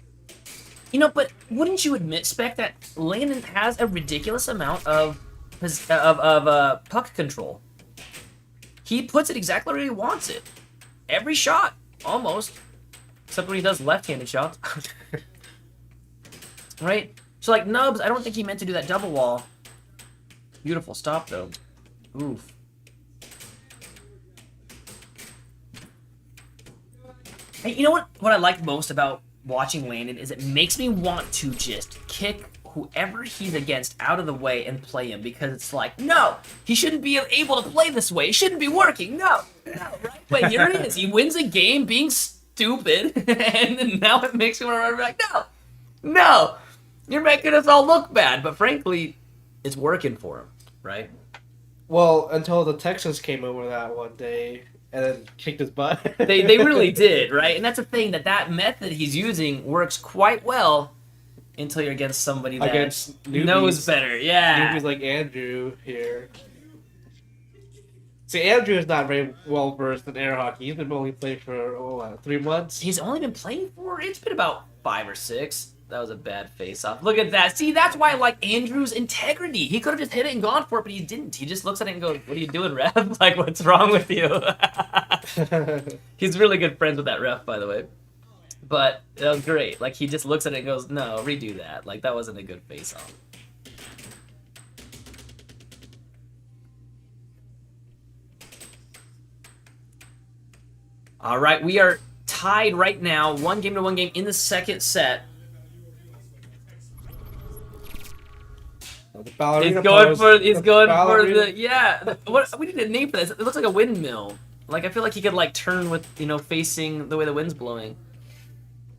You know, but wouldn't you admit, Spec, that Landen has a ridiculous amount of puck control? He puts it exactly where he wants it. Every shot, almost. Except when he does left-handed shots. Right? So, like, Nubs, I don't think he meant to do that double wall. Beautiful stop, though. Oof. Hey, you know what I like most about watching Landen is it makes me want to just kick whoever he's against out of the way and play him, because it's like, no, he shouldn't be able to play this way. It shouldn't be working. No, right? But here it is. He wins a game being stupid, and then now it makes me want to be like, no, you're making us all look bad. But frankly, it's working for him, right? Well, until the Texans came over that one day and then kicked his butt. they really did, right? And that's the thing, that method he's using works quite well until you're against somebody that knows better. Yeah. Newbies like Andrew here. See, Andrew is not very well versed in air hockey. He's been only playing for 3 months. He's only been playing for, it's been about 5 or 6. That was a bad face-off. Look at that. See, that's why I like Andrew's integrity. He could have just hit it and gone for it, but he didn't. He just looks at it and goes, what are you doing, ref? Like, what's wrong with you? He's really good friends with that ref, by the way. But that was great. Like, he just looks at it and goes, no, redo that. Like, that wasn't a good face-off. All right, we are tied right now, 1-1 game in the second set. He's going for the what we need a name for this. It looks like a windmill. Like, I feel like he could like turn with, you know, facing the way the wind's blowing.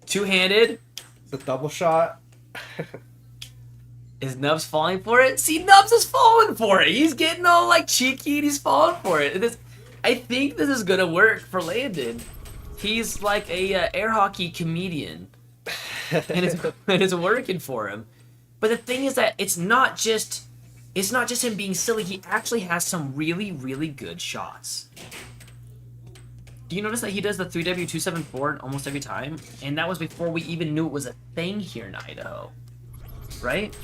Two-handed. The double shot. Is Nubs falling for it? See, Nubs is falling for it. He's getting all like cheeky and he's falling for it. I think this is gonna work for Landen. He's like a air hockey comedian, and it's working for him. But the thing is that it's not just him being silly. He actually has some really, really good shots. Do you notice that he does the 3W274 almost every time? And that was before we even knew it was a thing here in Idaho, right?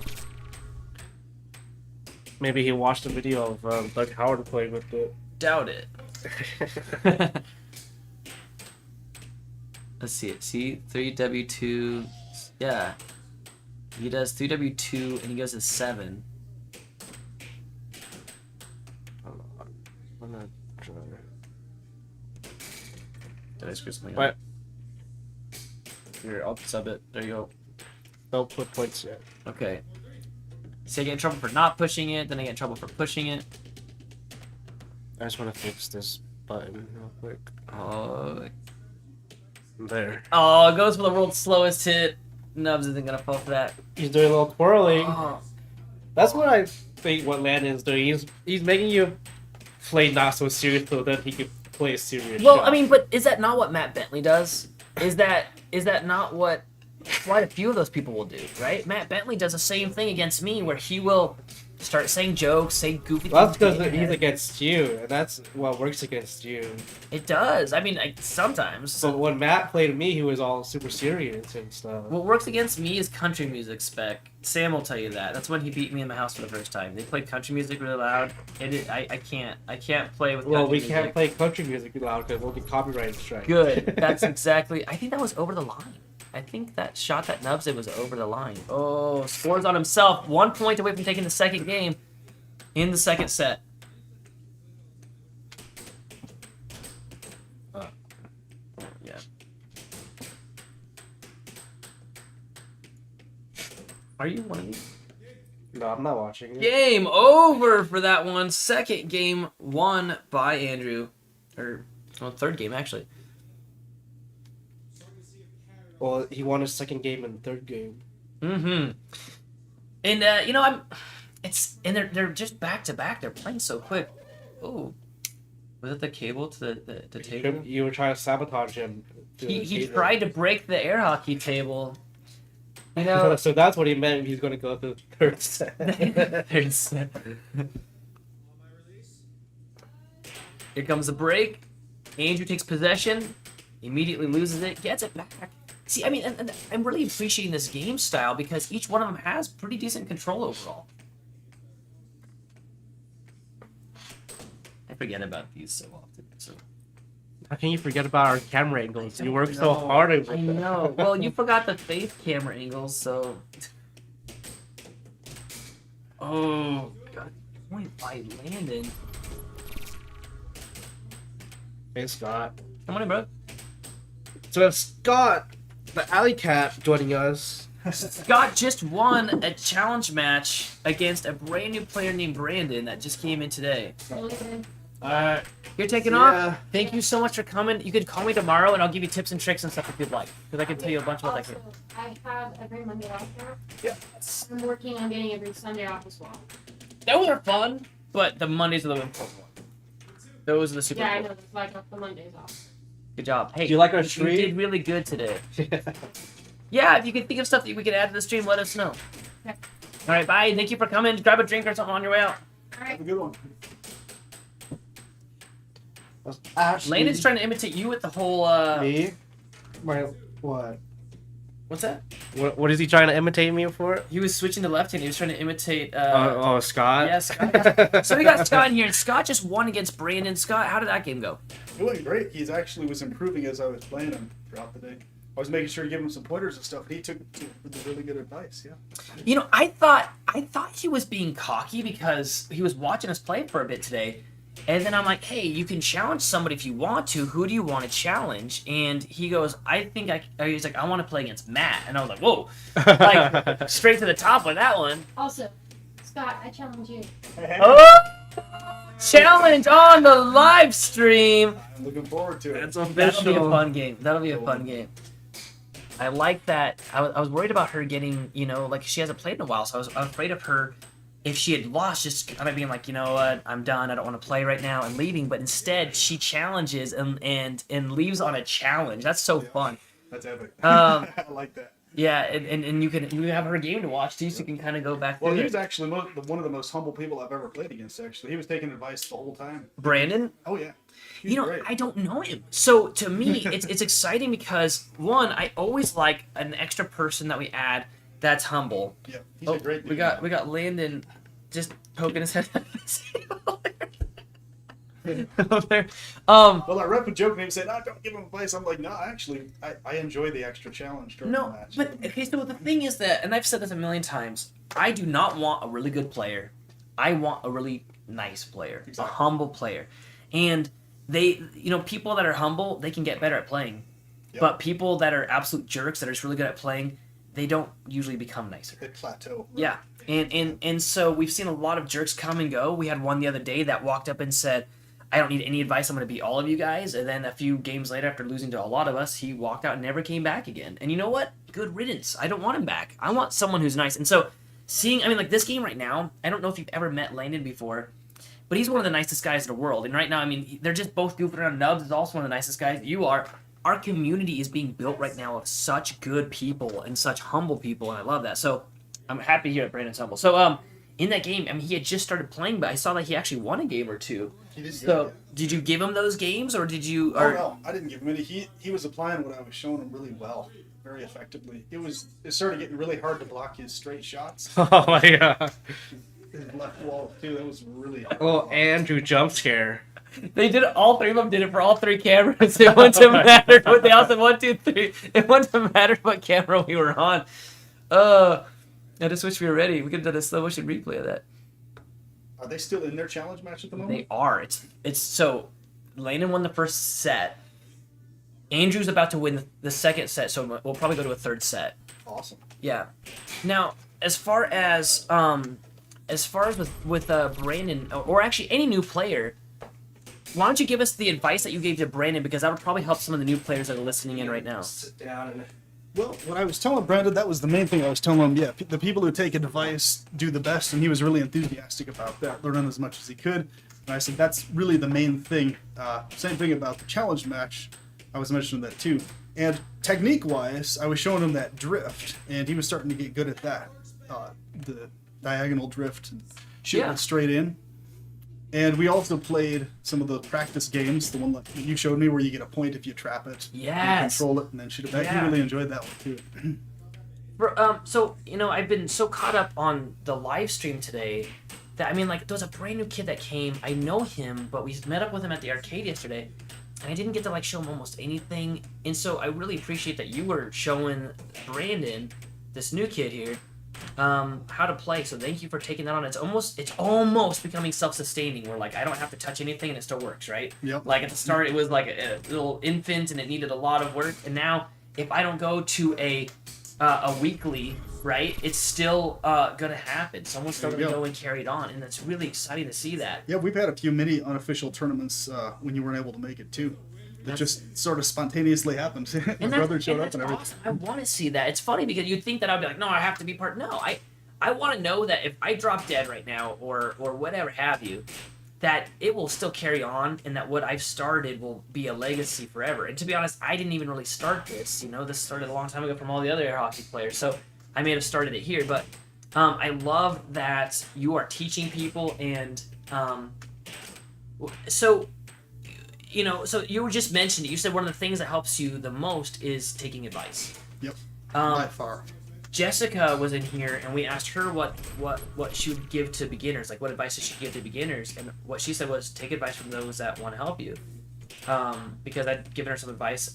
Maybe he watched a video of Doug Howard playing with it. Doubt it. Let's see it. See, 3W2. Yeah. He does 3W2 and he goes to 7. I'm gonna try. Did I screw something What? up? Here, I'll sub it. There you go. Don't put points yet. Okay. See, I get in trouble for not pushing it, then I get in trouble for pushing it. I just want to fix this button real quick. Oh. There. Oh, it goes for the world's slowest hit. Nubs isn't gonna fall for that. He's doing a little twirling. Oh. That's what I think what Landen is doing. He's making you play not so serious so that he can play a serious Well, shot. I mean, but is that not what Matt Bentley does? Is that not what quite a few of those people will do, right? Matt Bentley does the same thing against me, where he will start saying jokes, say goofy Well, that's things. because he's against you, and that's what works against you. It does. I mean, sometimes. So when Matt played me, he was all super serious and stuff. What works against me is country music, Spec. Sam will tell you that. That's when he beat me in my house for the first time. They played country music really loud. I can't play with country Well, we music. can't play country music loud because we'll get copyright strike. Good. That's exactly... I think that was over the line. I think that shot that Nubs did was over the line. Oh, scores on himself. 1 point away from taking the second game in the second set. Are you one of these? No, I'm not watching it. Game over for that one. Second game won by Andrew. Or, well, third game, actually. Well, he won his second game and third game. Mm-hmm. And, they're just back to back. They're playing so quick. Oh. Was it the cable to the table? You were trying to sabotage him. He tried to break the air hockey table. You know, So that's what he meant. He's going to go to the third set. third set. Here comes the break. Andrew takes possession, immediately loses it, gets it back. See, I mean, and I'm really appreciating this game style because each one of them has pretty decent control overall. I forget about these so often. So. How can you forget about our camera angles? You work so hard over I know. Well, you forgot the face camera angles, so. Oh, God. Point by Landen. Hey, Scott. Come on in, bro. So we have Scott, the alley cat, joining us. Scott just won a challenge match against a brand new player named Brandon that just came in today. You're taking off? Thank you so much for coming. You could call me tomorrow and I'll give you tips and tricks and stuff if you'd like. Because I can tell you a bunch about that game. I have every Monday off now. Yeah. I'm working on getting every Sunday off as well. Those are fun, but the Mondays are the important ones. Those are the super Yeah, I important. know. That's why I got the Mondays off. Good job. Hey, Do you like our you stream? did really good today. Yeah, if you can think of stuff that we can add to the stream, let us know. Okay. All right, bye. Thank you for coming. Grab a drink or something on your way out. All right. Have a good one. Landon's trying to imitate you with the whole. Me? My what? What's that? What is he trying to imitate me for? He was switching to left hand. He was trying to imitate. Scott? Yeah, Scott. So we got Scott in here, and Scott just won against Brandon. Scott, how did that game go? It went great. He actually was improving as I was playing him throughout the day. I was making sure to give him some pointers and stuff. He took really good advice. Yeah. You know, I thought he was being cocky because he was watching us play for a bit today. And then I'm like, hey, you can challenge somebody if you want to. Who do you want to challenge? And he goes, he's like, I want to play against Matt. And I was like, whoa. Like, straight to the top with that one. Also, Scott, I challenge you. Oh! Challenge on the live stream. I'm looking forward to it. It's That'll be a official. fun game. That'll be a fun game. I like that. I was worried about her getting, like she hasn't played in a while, so I was afraid of her if she had lost, just kind of being like, you know what, I'm done, I don't want to play right now, and leaving. But instead, she challenges and leaves on a challenge. That's so fun. That's epic. Um, I like that. Yeah, and you have her game to watch too, so you can kind of go back Well, through he it. was actually one of the most humble people I've ever played against. Actually, he was taking advice the whole time. Brandon. Oh yeah. He's great. I don't know him. So to me, it's exciting because one, I always like an extra person that we add that's humble. Yeah, he's a great dude. We got Landon just poking his head out over there. Well, our rep would joke and he said, don't give him advice. I'm like, no, actually, I enjoy the extra challenge during the No, match. but okay, so the thing is that, and I've said this a million times, I do not want a really good player. I want a really nice player, Exactly. a humble player. And they, people that are humble, they can get better at playing. Yep. But people that are absolute jerks that are just really good at playing, they don't usually become nicer. They plateau. Yeah. And so we've seen a lot of jerks come and go. We had one the other day that walked up and said, I don't need any advice. I'm going to beat all of you guys. And then a few games later, after losing to a lot of us, he walked out and never came back again. And you know what? Good riddance. I don't want him back. I want someone who's nice. And so like this game right now, I don't know if you've ever met Landon before, but he's one of the nicest guys in the world. And right now, they're just both goofing around. Nubs is also one of the nicest guys. You are. Our community is being built right now of such good people and such humble people, and I love that. So I'm happy to hear that Brandon's humble. So in that game, he had just started playing, but I saw that he actually won a game or two. He did So good, yeah. did you give him those games, or did you? Oh no, I didn't give him any. He was applying what I was showing him really well, very effectively. It started getting really hard to block his straight shots. Oh my god. His left wall too. That was really hard. Oh, to block. Andrew jump scare. They did it. All three of them did it for all three cameras. It wouldn't have mattered. But they also 1, 2, 3. It wouldn't have mattered what camera we were on. I just wish we were ready. We could have done a slow motion replay of that. Are they still in their challenge match at the moment? They are. It's so. Landon won the first set. Andrew's about to win the second set, so we'll probably go to a third set. Awesome. Yeah. Now, as far as with Brandon, or actually any new player, why don't you give us the advice that you gave to Brandon, because that would probably help some of the new players that are listening in right now. Sit down and Well, what I was telling Brandon, that was the main thing I was telling him. Yeah, the people who take advice do the best, and he was really enthusiastic about that, learning as much as he could. And I said that's really the main thing. Same thing about the challenge match. I was mentioning that too. And technique-wise, I was showing him that drift, and he was starting to get good at that. The diagonal drift, shooting it straight in. And we also played some of the practice games, the one that you showed me where you get a point if you trap it, Yes. control it, and then shoot it back. He really enjoyed that one too. So, I've been so caught up on the live stream today that, there was a brand new kid that came. I know him, but we met up with him at the arcade yesterday, and I didn't get to, show him almost anything. And so I really appreciate that you were showing Brandon, this new kid here, how to play. So thank you for taking that on. It's almost becoming self-sustaining, where, I don't have to touch anything and it still works, right? Yep. At the start, it was a little infant and it needed a lot of work. And now, if I don't go to a weekly, right, it's still gonna happen. Someone's still gonna go and carry it on, and it's really exciting to see that. Yeah, we've had a few mini unofficial tournaments when you weren't able to make it too. It just sort of spontaneously happened. My brother showed up and everything. Awesome. I want to see that. It's funny because you'd think that I'd be like, no, I have to be part. No, I want to know that if I drop dead right now or whatever have you, that it will still carry on, and that what I've started will be a legacy forever. And to be honest, I didn't even really start this. This started a long time ago from all the other air hockey players, so I may have started it here. But I love that you are teaching people, and so you were just mentioning, you said one of the things that helps you the most is taking advice. Yep, by far. Jessica was in here, and we asked her what she would give to beginners, what advice does she give to beginners, and what she said was take advice from those that want to help you. Because I'd given her some advice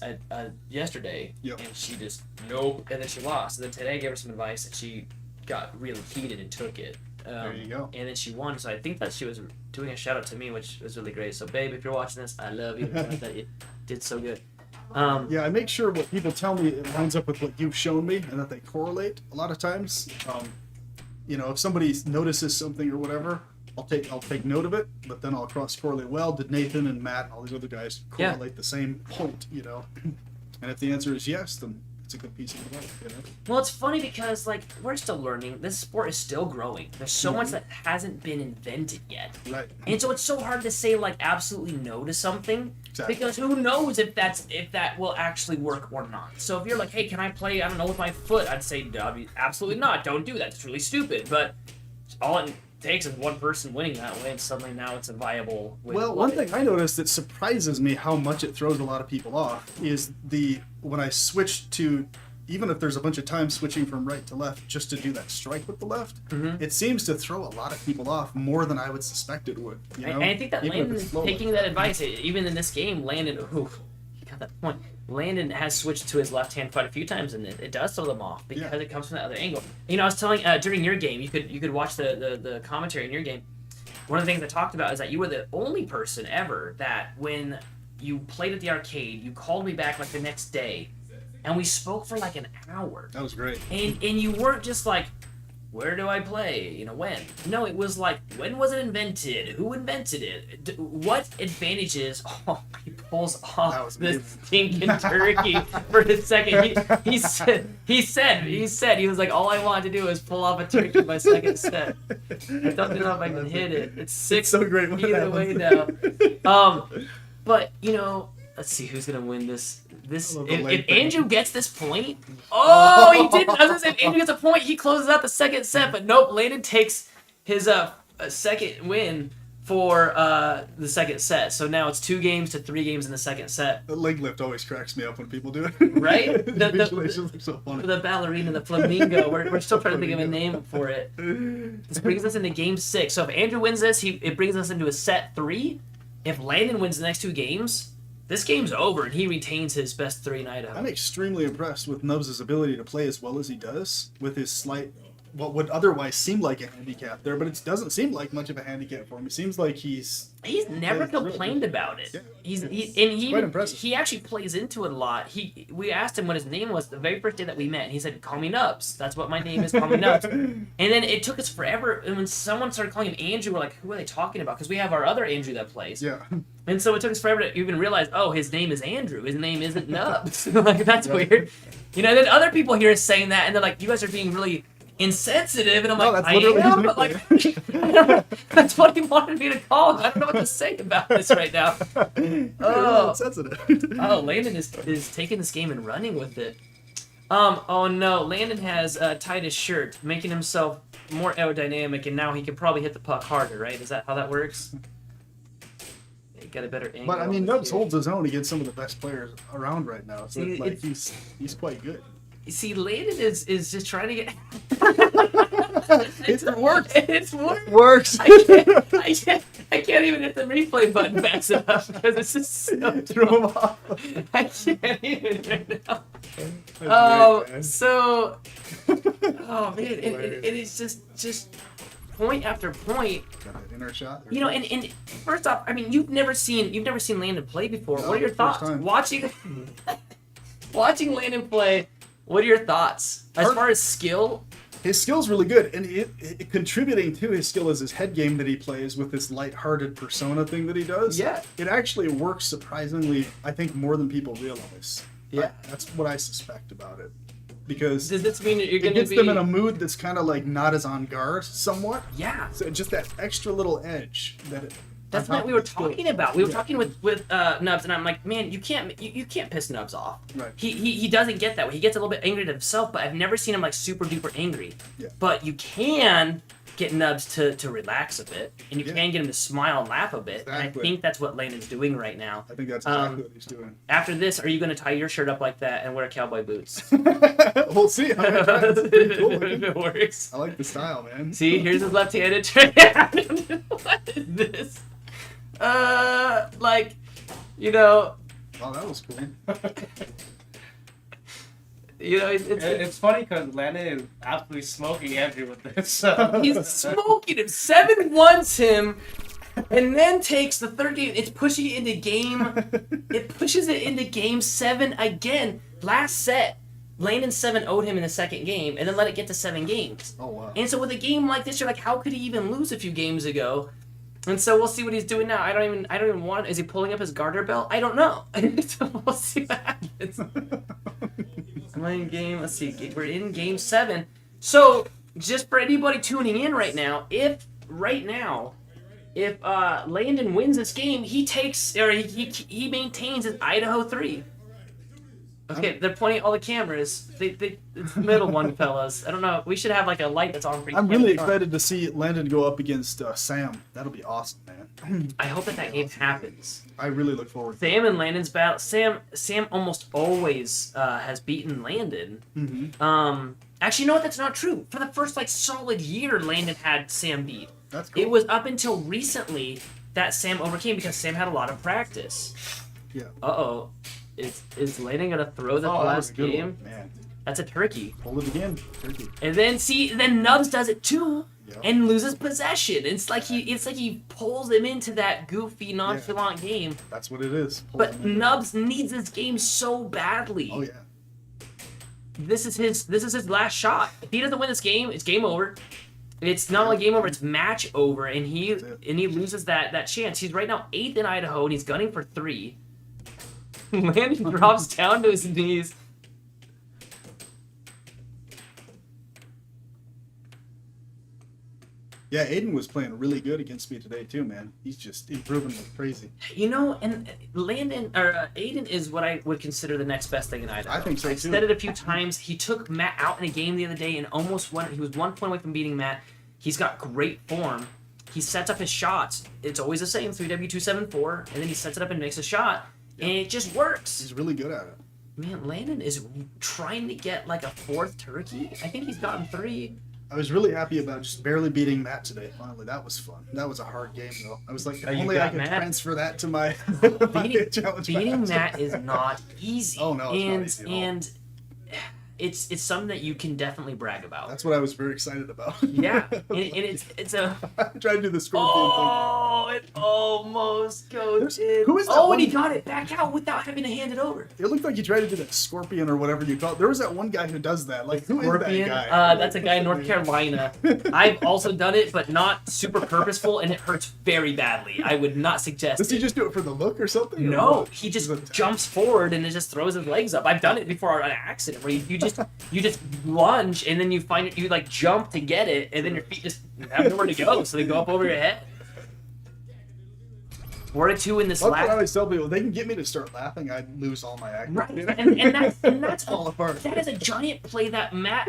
yesterday, and she just nope, and then she lost. And then today I gave her some advice, and she got really heated and took it. There you go. And then she won, so I think that she was doing a shout out to me, which was really great. So babe, if you're watching this, I love you. That you did so good. Yeah, I make sure what people tell me it lines up with what you've shown me, and that they correlate a lot of times. If somebody notices something or whatever, I'll take note of it, but then I'll cross correlate. Well, did Nathan and Matt and all these other guys correlate the same point? And if the answer is yes, then it's a good piece of advice. Well, it's funny because we're still learning. This sport is still growing. There's so much that hasn't been invented yet. Right. And so it's so hard to say absolutely no to something. Exactly. Because who knows if that will actually work or not. So if you're like, hey, can I play, I don't know, with my foot? I'd say absolutely not. Don't do that. It's really stupid. But all it takes is one person winning that way, and suddenly now it's a viable way to play. One thing I noticed that surprises me how much it throws a lot of people off is when I switch to, even if there's a bunch of time switching from right to left just to do that strike with the left, it seems to throw a lot of people off more than I would suspect it would. And I think that Landon, taking that advice, even in this game, Landon, he got that point. Landon has switched to his left hand quite a few times, and it does throw them off because it comes from that other angle. I was telling during your game, you could watch the commentary in your game. One of the things I talked about is that you were the only person ever that when you played at the arcade, you called me back the next day, and we spoke for an hour. That was great. And you weren't just where do I play? When? No, it was when was it invented? Who invented it? What advantages? Oh, he pulls off this stinking turkey for a second. He said, he was like, all I wanted to do is pull off a turkey by second set. I don't know if I can hit it. It's 6 so great either way now. But, let's see who's going to win this. If Andrew gets this point, he didn't. I was gonna say, if Andrew gets a point, he closes out the second set. But nope, Landon takes his second win for the second set. So now it's 2 games to 3 games in the second set. The leg lift always cracks me up when people do it. Right? The visualizations are so funny. The ballerina, the flamingo. We're still trying to think of a name for it. This brings us into game 6. So if Andrew wins this, it brings us into a set 3. If Landon wins the next 2 games, this game's over, and he retains his best 3 in Idaho. I'm extremely impressed with Nubs' ability to play as well as he does, with his slight what would otherwise seem like a handicap there, but it doesn't seem like much of a handicap for him. It seems like he's never Yeah, really complained about it. Yeah. He quite impressive. he actually plays into it a lot. We asked him what his name was the very first day that we met, and he said, "Call me Nubs. That's what my name is. Call me Nubs." And then it took us forever, and when someone started calling him Andrew, we're like, "Who are they talking about?" Because we have our other Andrew that plays. Yeah. And so it took us forever to even realize, oh, his name is Andrew. His name isn't Nubs. Like, that's weird. You know, then other people here are saying that, and they're like, you guys are being really insensitive. And I'm No, like, that's I literally am, his but like, that's what he wanted me to call him. I don't know what to say about this right now. Oh, Sensitive. oh, Landen is taking this game and running with it. Oh no, Landen has tied his shirt, making himself more aerodynamic, and now he can probably hit the puck harder, right? Is that how that works? He got a better angle. But I mean, over Nubs here. holds his own against some of the best players around right now. So See, like he's quite good. You see, Landen is just trying to get. It works. It's work. Works. I can't even hit the replay button fast enough because it's just so. Throw him off. I can't even right now. That's great, man. So. Oh man, it is just point after point. Got that inner shot. You know, and first off, I mean, you've never seen Landen play before. No, What are your first thoughts time. watching Landen play? What are your thoughts as far as skill? His skill's really good, and it contributing to his skill is his head game that he plays with this lighthearted persona thing that he does. Yeah. It actually works surprisingly, I think, more than people realize. Yeah. That's what I suspect about it. Because Does this mean that you're it going to gets be? them in a mood that's kind of like not as on guard, somewhat. Yeah. So just that extra little edge that it. That's on what top we of were the skill. talking about. We were Yeah. talking with Nubs, and I'm like, man, you can't piss Nubs off. Right. He doesn't get that way. He gets a little bit angry at himself, but I've never seen him like super duper angry. Yeah. But you can get Nubs to relax a bit, and you Yeah. can get him to smile and laugh a bit. And I Exactly. think that's what Landen's doing right now. I think that's Um, exactly what he's doing. After this, are you going to tie your shirt up like that and wear cowboy boots? We'll see. I mean, that's pretty cool, if man. it works. I like the style, man. See, here's his left-handed trick. What is this? Like, you know, Oh, that was cool. It's funny because Landen is absolutely smoking Andrew with this. he's smoking him. 7-1s him, and then takes the third game. It's pushing it into game. It pushes it into game 7 again. Last set, Landen 7-0'd him in the second game, and then let it get to 7 games. Oh wow. And so with a game like this, you're like, how could he even lose a few games ago? And so we'll see what he's doing now. I don't even want. Is he pulling up his garter belt? I don't know. So we'll see what happens. Am I in game? Let's see. We're in game 7. So just for anybody tuning in right now, if Landen wins this game, he takes or he maintains his Idaho 3. Okay, they're pointing at all the cameras. It's the middle one, fellas. I don't know. We should have like a light that's on for each I'm really camera. excited to see Landen go up against Sam. That'll be awesome, man. I hope that game happens. I really look forward to it. Sam and Landen's battle. Sam almost always has beaten Landen. Mm-hmm. Actually, you know what? That's not true. For the first like solid year, Landen had Sam beat. That's cool. It was up until recently that Sam overcame because Sam had a lot of practice. Yeah. Uh-oh. Is Landen gonna throw the Oh, that was last a good game? one, man. That's a turkey. Hold it again. Turkey. And then Nubs does it too. Yeah. And loses possession. It's like he pulls him into that goofy, nonchalant game. That's what it is. But Hold it. Nubs needs this game so badly. Oh yeah. This is his last shot. If he doesn't win this game, it's game over. It's not only game over, it's match over, and he loses that chance. He's right now 8th in Idaho, and he's gunning for 3. Landen drops down to his knees. Yeah, Aiden was playing really good against me today too, man. He's just improving like crazy. You know, and Aiden is what I would consider the next best thing in Idaho. I think so, I've too. said it a few times. He took Matt out in a game the other day and almost won. He was 1 point away from beating Matt. He's got great form. He sets up his shots. It's always the same, 3W274, and then he sets it up and makes a shot, and it just works. He's really good at it. Man, Landen is trying to get like a 4th turkey. I think he's gotten 3. I was really happy about just barely beating Matt today. Finally, that was fun. That was a hard game though. I was like, if Oh, you only I got could Matt? transfer that to my, my Beating, challenge. beating match. Matt is not easy. Oh, no, it's not easy at all. And it's something that you can definitely brag about. That's what I was very excited about. Yeah, and it's a. I tried to do the scorpion Oh, it almost goes in. Who is that Oh, and he one- got it back out without having to hand it over. thing. It looked like he tried to do that scorpion or whatever you call it. There was that one guy who does that. Like, who is Scorpion. that guy? That's a guy in North Carolina. I've also done it, but not super purposeful, and it hurts very badly. I would not suggest Does he it. just do it for the look or something? or No, what? he just Is it- jumps forward and it just throws his legs up. I've done it before on an accident where you just lunge and then you find it, you like jump to get it, and then your feet just have nowhere to go, so they go up over your head. 4-2 in this That's what I last. always tell people. They can get me to start laughing, I'd lose all my acting. Right, You know? and that's all apart. That is a giant play that Matt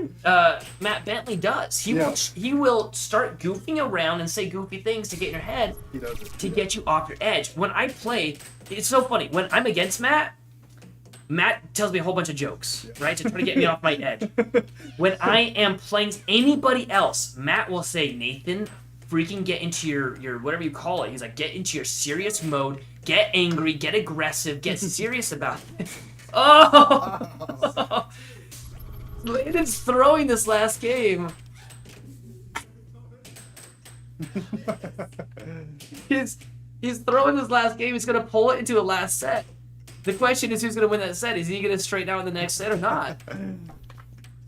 Bentley does. He Yeah. he will start goofing around and say goofy things to get in your head He does it. to get you off your edge. When I play, it's so funny. When I'm against Matt tells me a whole bunch of jokes, right, to try to get me off my edge. When I am playing anybody else, Matt will say, Nathan, freaking get into your whatever you call it. He's like, get into your serious mode, get angry, get aggressive, get serious about it. Oh! Landen's throwing this last game. He's throwing this last game. He's gonna pull it into a last set. The question is, who's gonna win that set? Is he gonna straighten out in the next set or not?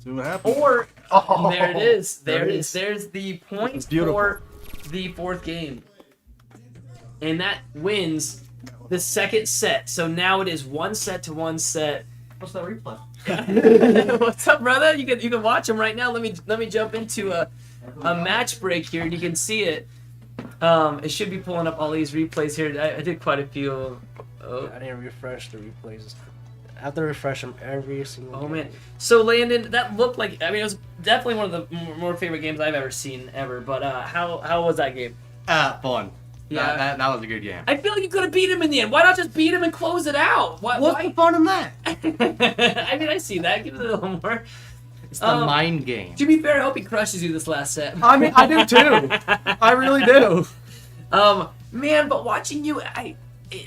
See what happens. Or Oh, there it is. There there it it is. is. There's the point It's beautiful. for the fourth game, and that wins the second set. So now it is 1 set to 1 set. What's that replay? What's up, brother? You can watch them right now. Let me jump into a match break here, and you can see it. It should be pulling up all these replays here. I did quite a few. Oh. I didn't refresh the replays. I have to refresh them every single. Oh game. man! So Landen, that looked like, I mean, it was definitely one of the more favorite games I've ever seen ever. But how was that game? Fun. Yeah. That was a good game. I feel like you could have beat him in the end. Why not just beat him and close it out? What's Why? the fun in that? I mean, I see that. Give it a little more. It's the mind game. To be fair, I hope he crushes you this last set. I mean, I do too. I really do. Man, but watching you,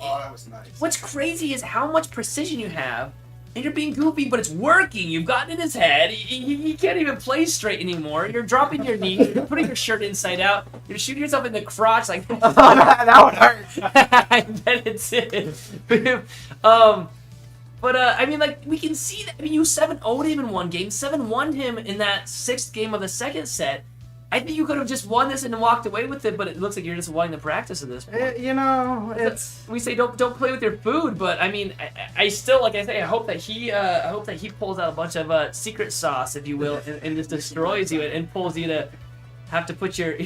Oh, that was nice. what's crazy is how much precision you have, and you're being goofy, but it's working. You've gotten in his head. He can't even play straight anymore. You're dropping your knee. You're putting your shirt inside out. You're shooting yourself in the crotch like that would hurt. I bet it did. But I mean, like, we can see that. I mean, you 7-0'd him in one game, 7-1'd him in that 6th game of the second set. I think you could have just won this and walked away with it, but it looks like you're just wanting the practice at this point. You know, it's We say don't play with your food, but I mean, I still, like I say, I hope that he pulls out a bunch of secret sauce, if you will, and just destroys you and pulls you to have to put your.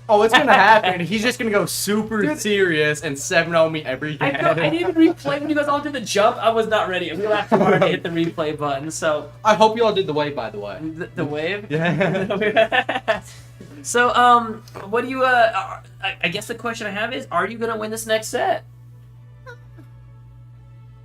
oh, it's gonna happen. He's just gonna go super serious and 7-0 me every game. I didn't even replay when you guys all did the jump. I was not ready. We laughed hard to hit the replay button. So I hope you all did the wave, by the way. the wave. Yeah. So what do you I guess the question I have is, are you gonna win this next set?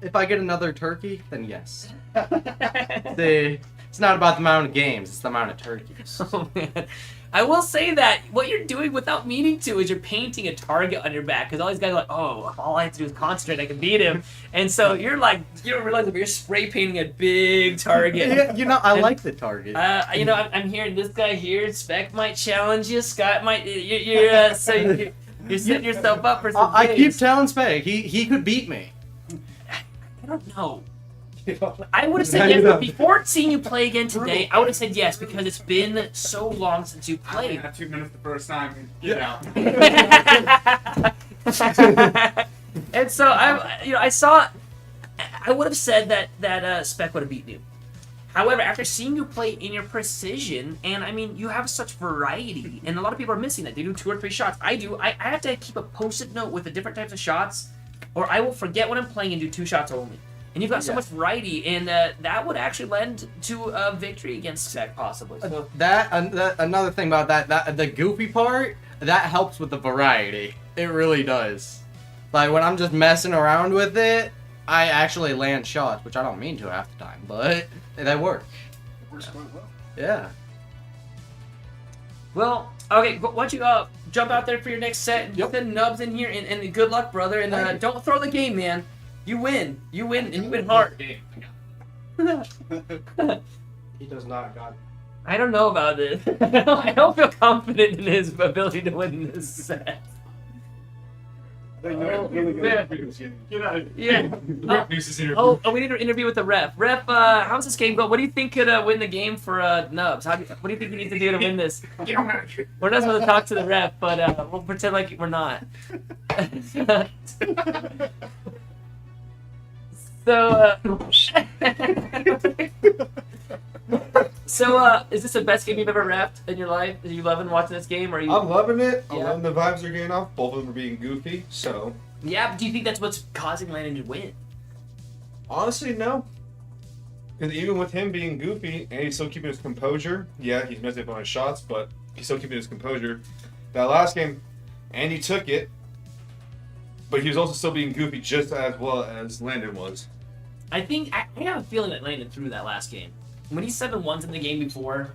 If I get another turkey, then yes. It's not about the amount of games; it's the amount of turkeys. Oh man, I will say that what you're doing without meaning to is you're painting a target on your back, because all these guys are like, oh, all I have to do is concentrate, I can beat him, and so you're like, you don't realize that you're spray painting a big target. Yeah, you know, I And- like the target. You know, I'm hearing this guy here. Spec might challenge you. Scott might. You're so you're setting yourself up for some I keep things. telling Speg he could beat me. I don't know. I would have said yes, but before seeing you play again today, I would have said yes, because it's been so long since you played. Had 2 minutes the first time. Get out. And so I would have said that Spec would have beaten you. However, after seeing you play in your precision, and I mean, you have such variety, and a lot of people are missing that. They do 2 or 3 shots. I do. I have to keep a post-it note with the different types of shots, or I will forget what I'm playing and do 2 shots only. And you've got so much variety, and that would actually lend to a victory against Spec, possibly. So, Another thing about that the goofy part, that helps with the variety. It really does. Like when I'm just messing around with it, I actually land shots, which I don't mean to half the time, but they work. It works quite well. Yeah. well, okay, why don't you jump out there for your next set and get the nubs in here, and good luck, brother. And don't throw the game, man. You win, and you win hard. He does not, God. I don't know about this. I don't feel confident in his ability to win this set. Yeah. Oh, we need to interview with the ref. Ref, how's this game go? What do you think could win the game for Nubs? What do you think you need to do to win this? We're not supposed to talk to the ref, but we'll pretend like we're not. So, is this the best game you've ever reffed in your life? Are you loving watching this game? Or are you? I'm loving it. I'm Yeah. loving the vibes they're getting off. Both of them are being goofy. So, Yeah, but do you think that's what's causing Landen to win? honestly, no. Because even with him being goofy and he's still keeping his composure, yeah, he's messing up on his shots, but he's still keeping his composure. That last game, Andy took it, but he was also still being goofy just as well as Landen was. I think I have a feeling that Landen threw that last game. When he's 7-1 in the game before,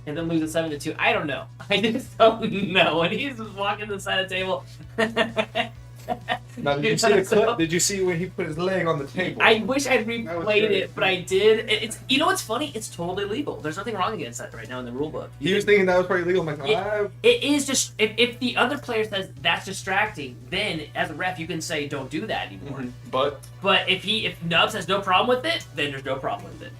and then loses 7-2, I don't know. I just don't know. When he's walking to the side of the table. Now, did you see the clip? Did you see when he put his leg on the table? I wish I'd replayed great. it, but I did. It's you know what's funny? It's totally legal. There's nothing wrong against that right now in the rule book. He was thinking that was probably legal. I'm like, It is just if the other player says that's distracting, then as a ref you can say don't do that anymore. But But if Nubs has no problem with it, then there's no problem with it.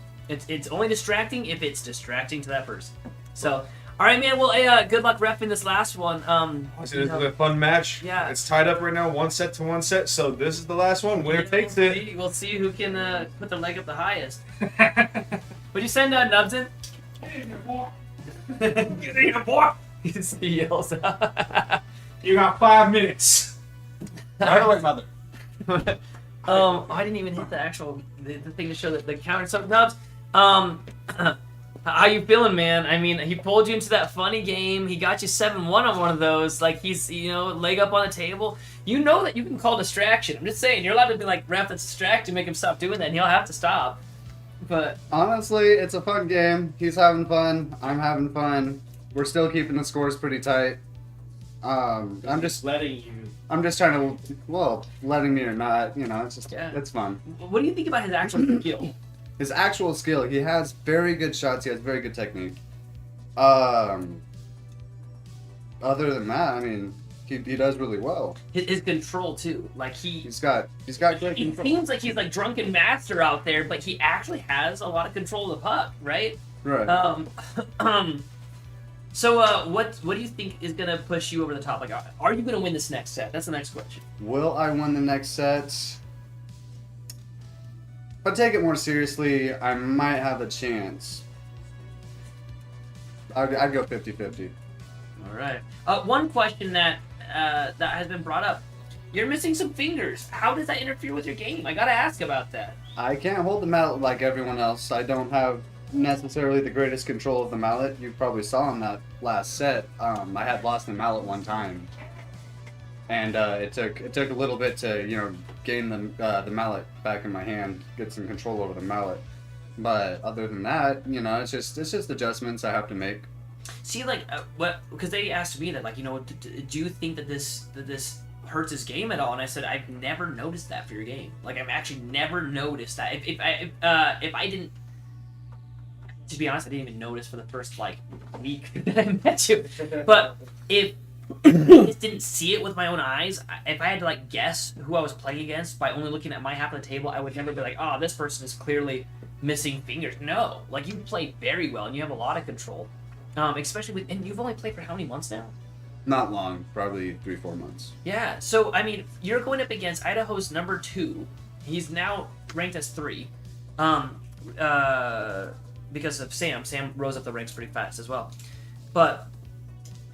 It's only distracting if it's distracting to that person. So, all right, man. Well, hey, good luck reffing this last one. this is a fun match. Yeah. It's tied up right now, 1-1 set. So this is the last one. Winner takes it. We'll see who can put their leg up the highest. Would you send Nubs in? Get in here, boy! He yells out. You got 5 minutes. Right away, mother. I didn't even hit the actual the thing to show the counter. So Nubs, how you feeling, man? I mean, he pulled you into that funny game. He got you 7-1 on one of those. Like he's leg up on the table. You know that you can call distraction. I'm just saying you're allowed to be like ref that's distracted, make him stop doing that, and he'll have to stop. But Honestly, it's a fun game. He's having fun. I'm having fun. We're still keeping the scores pretty tight. I'm just letting you. trying to, letting me or not, it's just, Yeah. it's fun. what do you think about his actual skill? His actual skill, he has very good shots. He has very good technique. Other than that, I mean, he does really well. His control too. Like He's got great He control. seems like he's like drunken master out there, but he actually has a lot of control of the puck, right? Right. So what do you think is gonna push you over the top? Like, are you gonna win this next set? That's the next question. Will I win the next set? If I take it more seriously, I might have a chance. I'd go 50-50. All right. One question that has been brought up: you're missing some fingers. How does that interfere with your game? I gotta ask about that. I can't hold the mallet like everyone else. I don't have necessarily the greatest control of the mallet. You probably saw in that last set. I had lost the mallet one time, and it took a little bit to gain the mallet back in my hand, get some control over the mallet. But other than that, it's just adjustments I have to make. See, like, because they asked me that, like, do you think that this hurts his game at all? And I said, I've never noticed that for your game. Like, I've actually never noticed that. If I didn't, to be honest, I didn't even notice for the first, like, week that I met you. But if I just didn't see it with my own eyes, if I had to, like, guess who I was playing against by only looking at my half of the table, I would never be like, oh, this person is clearly missing fingers. No. Like, you play very well, and you have a lot of control. Especially and you've only played for how many months now? Not long, probably 3-4 months. Yeah, so I mean, you're going up against Idaho's number 2. He's now ranked as 3, because of Sam. Sam rose up the ranks pretty fast as well. But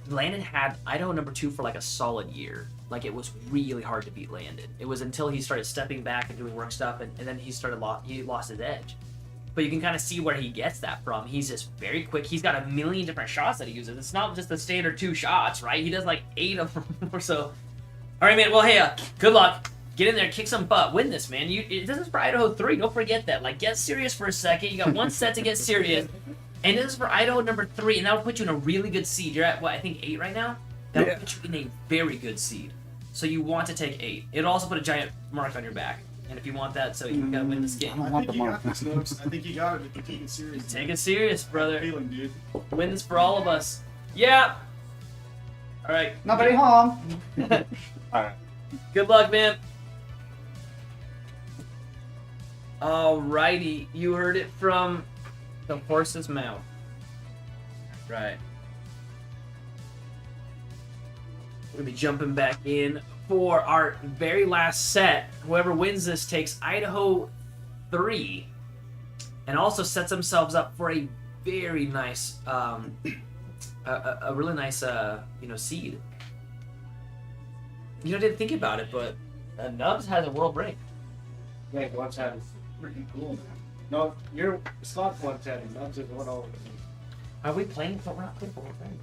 Landen had Idaho number 2 for like a solid year. Like it was really hard to beat Landen. It was until he started stepping back and doing work stuff, and then he lost his edge. But you can kind of see where he gets that from. He's just very quick. He's got a million different shots that he uses. It's not just the standard 2 shots, right? He does like 8 of them or so. All right, man. Well, hey, good luck. Get in there, kick some butt, win this, man. This is for Idaho 3. Don't forget that. Like, get serious for a second. You got one set to get serious, and this is for Idaho number 3, and that would put you in a really good seed. You're at what, I think 8 right now. That would put you in a very good seed. So you want to take 8. It'll also put a giant mark on your back. And if you want that, so you gotta win this game. I want think the you mark. got this, Nubs. I think you got it if you take it serious. Take it serious, brother. Feeling, dude. Win this for all of us. Yeah. All right. Nobody home. Good luck, man. Alrighty, you heard it from the horse's mouth. Right. We're gonna be jumping back in for our very last set. Whoever wins this takes Idaho 3, and also sets themselves up for a very nice, a really nice, seed. You know, I didn't think about it, but Nubs has a world break. Yeah, 110 is pretty cool, man. No, you're Scott's 110. Nubs is 108. Are we playing for? We're not playing for world rank.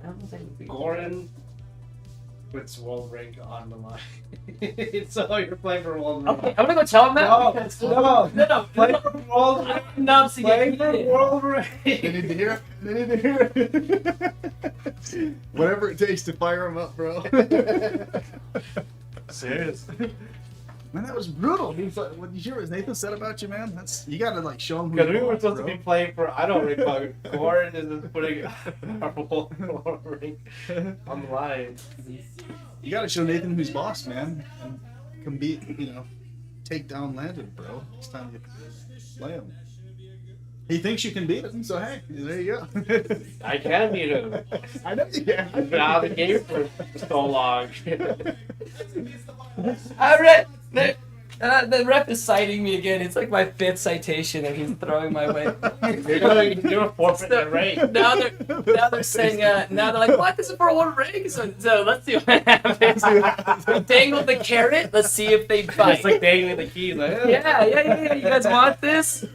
I don't think we'd be. Gordon puts world rank on the line. So you're playing for world rank. Okay, I'm gonna go tell him that. No, because- no. Play for world rank. Nubs to Play get for it. world rank. They need to hear it. They need to hear it. Whatever it takes to fire him up, bro. Serious. Man, that was brutal. He's like, what did you hear what Nathan said about you, man? That's you gotta like show him who Because you we were are, supposed bro. to be playing for I don't recall. Gordon is just putting our world rank on the line. You gotta show Nathan who's boss, man, and can beat, take down Landen, bro. It's time to play him. He thinks you can beat him, so hey, there you go. I can beat him. I know you can. I've been out of the game for so long. The ref is citing me again. It's like my 5th citation, and he's throwing my way. You're forfeiting the rank. Now they're saying now they're like, what? This is for one rank. So let's see what happens. We dangle the carrot. Let's see if they bite. It's like dangling the keys. Like, Yeah. You guys want this?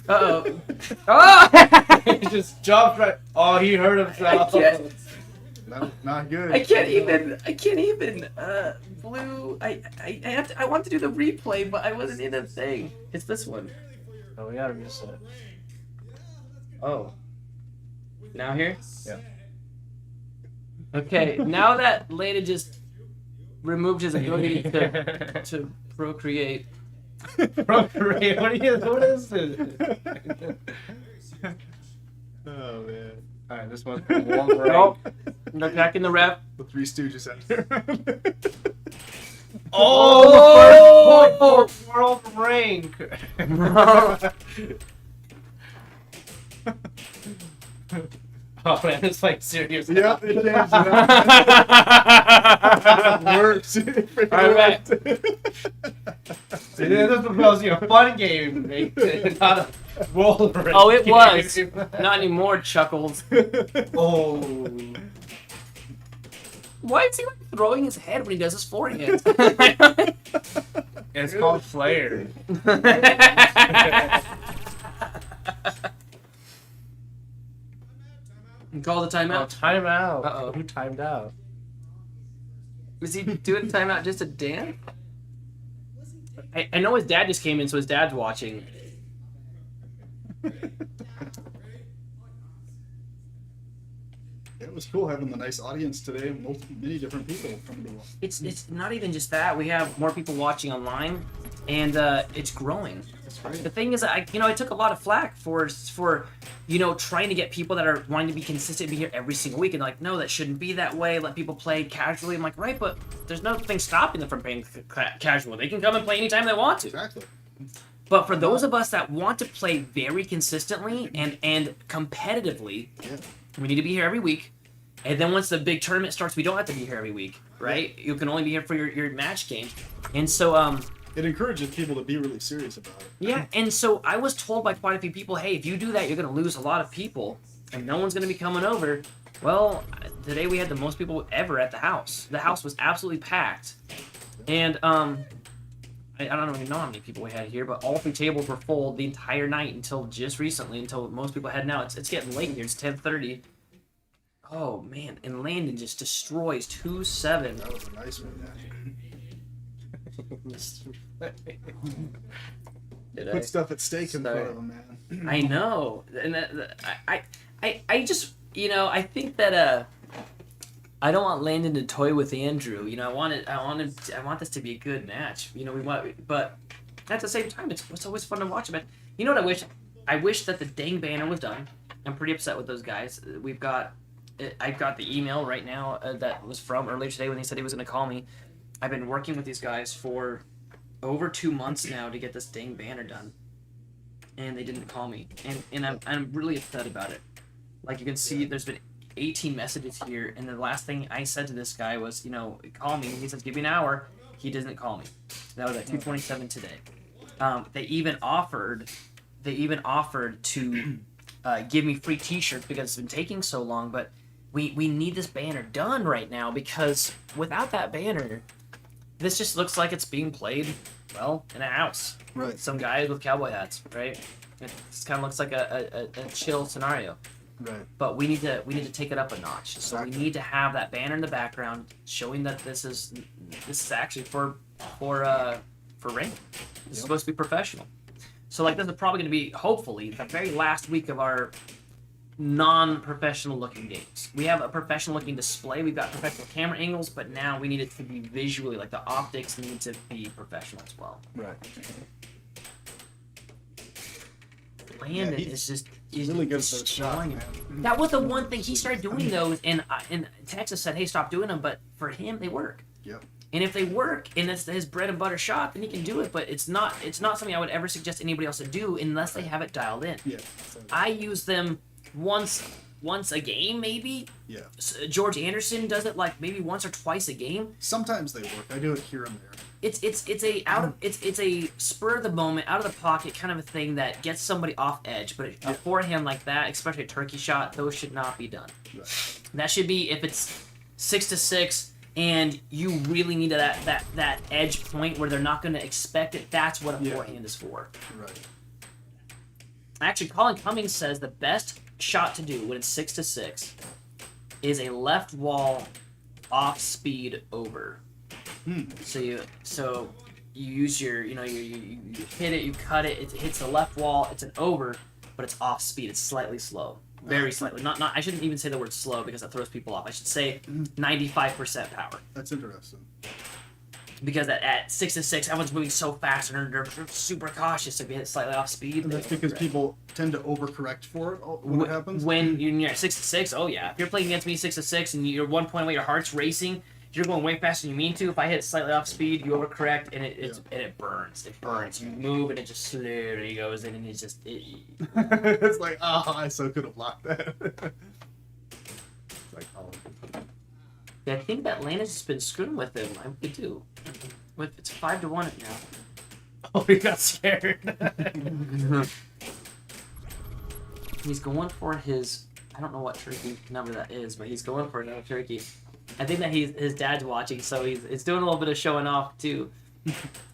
Uh-oh. Oh! He just jumped right. Oh, he hurt himself. I can't. Not good. I can't even. Blue. I want to do the replay, but I wasn't in the thing. It's this one. Oh, we gotta reset. Oh. Now here? Yeah. Okay, now that Leda just removed his ability to procreate. Procreate? What is this? Oh man. Alright, this one's for world rank. Nope. I'm attacking the ref. The Three Stooges out there. Oh, the first point for world rank. Oh man, it's like serious. Yep, it changed it up. That works. Alright. See, this is supposed to be a fun game, mate, not a world rank. Oh, it game. was. Not anymore, Chuckles. Oh. Why is he like throwing his head when he does his forehand? It's called Slayer. Call the Oh, timeout. timeout. Uh-oh. Who timed out? Is he doing timeout just to Dan? I know his dad just came in, so his dad's watching. It was cool having the nice audience today. Many different people come to watch. It's not even just that. We have more people watching online, and it's growing. That's great. The thing is, I took a lot of flack for trying to get people that are wanting to be consistent, be here every single week, and like, no, that shouldn't be that way. Let people play casually. I'm like, right, but there's nothing stopping them from playing casual. They can come and play anytime they want to. Exactly. But for those of us that want to play very consistently and competitively, we need to be here every week. And then once the big tournament starts, we don't have to be here every week, right? You can only be here for your match game. And so, It encourages people to be really serious about it. yeah, and so I was told by quite a few people, hey, if you do that, you're going to lose a lot of people, and no one's going to be coming over. Well, today we had the most people ever at the house. The house was absolutely packed. And, I don't even know how many people we had here, but all 3 tables were full the entire night until just recently, until most people had now. It's getting late here. It's 10:30. Oh, man. And Landen just destroys 2-7. That was a nice one, Did Put stuff at stake in front of them, man. I know. And I just, I think that, I don't want Landon to toy with Andrew. You know, I want this to be a good match. You know, but at the same time, it's always fun to watch. But you know what I wish? I wish that the dang banner was done. I'm pretty upset with those guys. I got the email right now that was from earlier today when he said he was going to call me. I've been working with these guys for over 2 months now to get this dang banner done, and they didn't call me, and I'm really upset about it. Like you can see, there's been 18 messages here, and the last thing I said to this guy was, you know, call me. He says, give me an hour. He doesn't call me. That was at 2:27 today. They even offered to give me free T-shirts because it's been taking so long. But we need this banner done right now, because without that banner, this just looks like it's being played, well, in a house. Right. Some guys with cowboy hats, right? It kind of looks like a chill scenario. Right. But we need to take it up a notch. So Exactly. we need to have that banner in the background showing that this is actually for ring. This is supposed to be professional. So like this is probably going to be, hopefully, the very last week of our non-professional looking games. We have a professional looking display. We've got professional camera angles, but now we need it to be visually, like the optics need to be professional as well. Right. Landon he's is really good at just those shots, showing it. man. That was the one thing he started doing those, and Texas said, "Hey, stop doing them." But for him, they work. Yep. And if they work, and it's his bread and butter shot, then he can do it. But it's not something I would ever suggest anybody else to do unless they have it dialed in. Yeah. I use them once a game, maybe. Yeah. George Anderson does it like maybe once or twice a game. Sometimes they work. I do it here and there. It's a spur of the moment, out of the pocket kind of a thing that gets somebody off edge. But a forehand like that, especially a turkey shot, those should not be done. Right. That should be if it's 6-6 and you really need that edge point where they're not going to expect it. That's what a forehand is for. Right. Actually, Colin Cummings says the best shot to do when it's 6-6 is a left wall off speed over. So you use your, you hit it, you cut it, it hits the left wall, it's an over, but it's off speed, it's slightly slow. Very slightly. Not I shouldn't even say the word slow because that throws people off. I should say 95% power. That's interesting. Because at 6-6, everyone's moving so fast and they're super cautious if you hit slightly off speed. And that's because people tend to overcorrect for it when it happens. When you're at 6-6, oh yeah. If you're playing against me 6-6 and you're 1 point away, your heart's racing, you're going way faster than you mean to. If I hit slightly off speed, you overcorrect and it burns. It burns. You move and it just slowly goes in and it's just... It's like, oh, I so could have blocked that. It's like, oh. Yeah, I think that Landon's just been screwing with him. I'm good too. It's 5-1 now. Oh, he got scared. He's going for his... I don't know what turkey number that is, but he's going for another turkey. I think that his dad's watching, so it's doing a little bit of showing off too.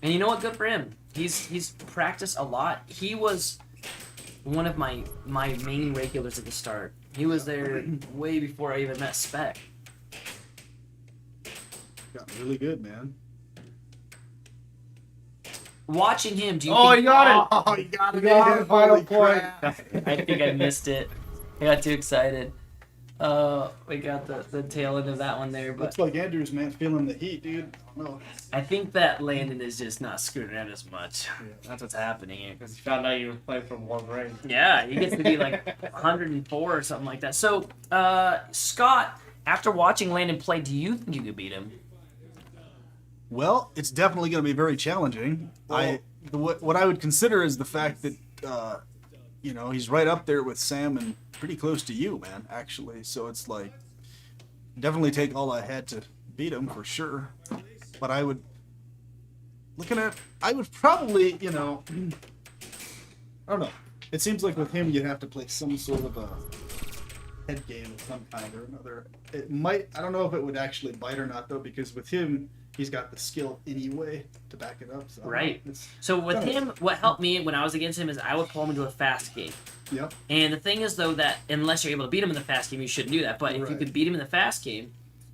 And you know what? Good for him. He's practiced a lot. He was one of my main regulars at the start. He was there way before I even met Spec. Got really good, man. Watching him, do you Oh, think... you got it! Oh, you got it! You got the final Holy point. crap. I think I missed it. I got too excited. We got the tail end of that one there, but Looks like Andrew's, man, feeling the heat, dude. I don't know. I think that Landon is just not screwing around as much. Yeah. That's what's happening here. Because he found out you were playing from one ring. Yeah, he gets to be like 104 or something like that. So, Scott, after watching Landon play, do you think you could beat him? Well, it's definitely going to be very challenging. What I would consider is the fact that, he's right up there with Sam and pretty close to you, man, actually. So it's like, definitely take all I had to beat him for sure. But I would probably, I don't know. It seems like with him, you'd have to play some sort of a head game of some kind or another. It might, I don't know if it would actually bite or not, though, because with him, he's got the skill anyway to back it up. So Right. it's- So with him, what helped me when I was against him is I would pull him into a fast game. Yep. And the thing is, though, that unless you're able to beat him in the fast game, you shouldn't do that. But if you Right. could beat him in the fast game,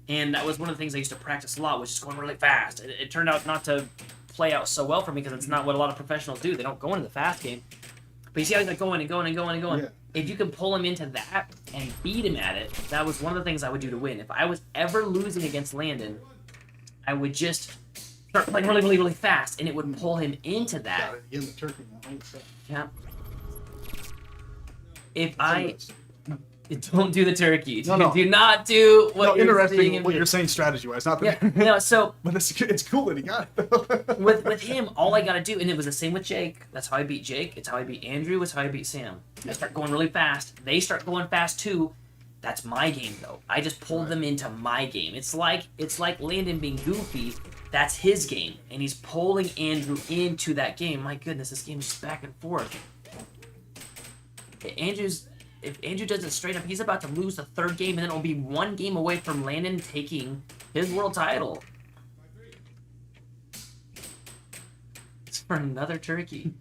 and that was one of the things I used to practice a lot, was just going really fast. It turned out not to play out so well for me because it's not what a lot of professionals do. They don't go into the fast game. But you see how he's like going and going and going and going. Yeah. If you can pull him into that, and beat him at it. That was one of the things I would do to win. If I was ever losing against Landen, I would just start playing really, really, really fast, and it would pull him into that. Got it. In the turkey. Holy crap. Yeah. If I don't do the turkey, No. do not do what No, you're interesting saying. what you're saying strategy-wise, not the Yeah. No. So but it's cool that he got it. with him, all I gotta do, and it was the same with Jake. That's how I beat Jake. It's how I beat Andrew. It's how I beat Sam. I start going really fast. They start going fast too. That's my game though. I just pulled them into my game. It's like Landen being goofy. That's his game, and he's pulling Andrew into that game. My goodness, this game is just back and forth. If Andrew does it straight up, he's about to lose the third game, and then it'll be one game away from Landen taking his world title. It's for another turkey.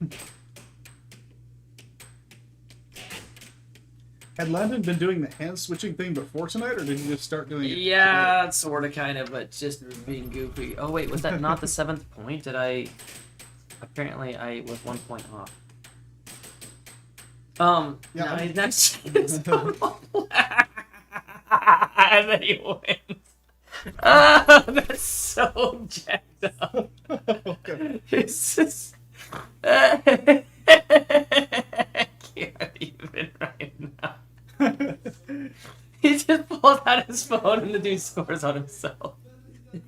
Had Landen been doing the hand switching thing before tonight, or did he just start doing it? Yeah, sort of, kind of, but just being goofy. Oh wait, was that not the 7th point? Apparently I was 1 point off. Yeah, no, I'm- he's not. And then he wins. That's so jacked up. Okay. It's just. I can't even right now. He just pulls out his phone and the dude scores on himself.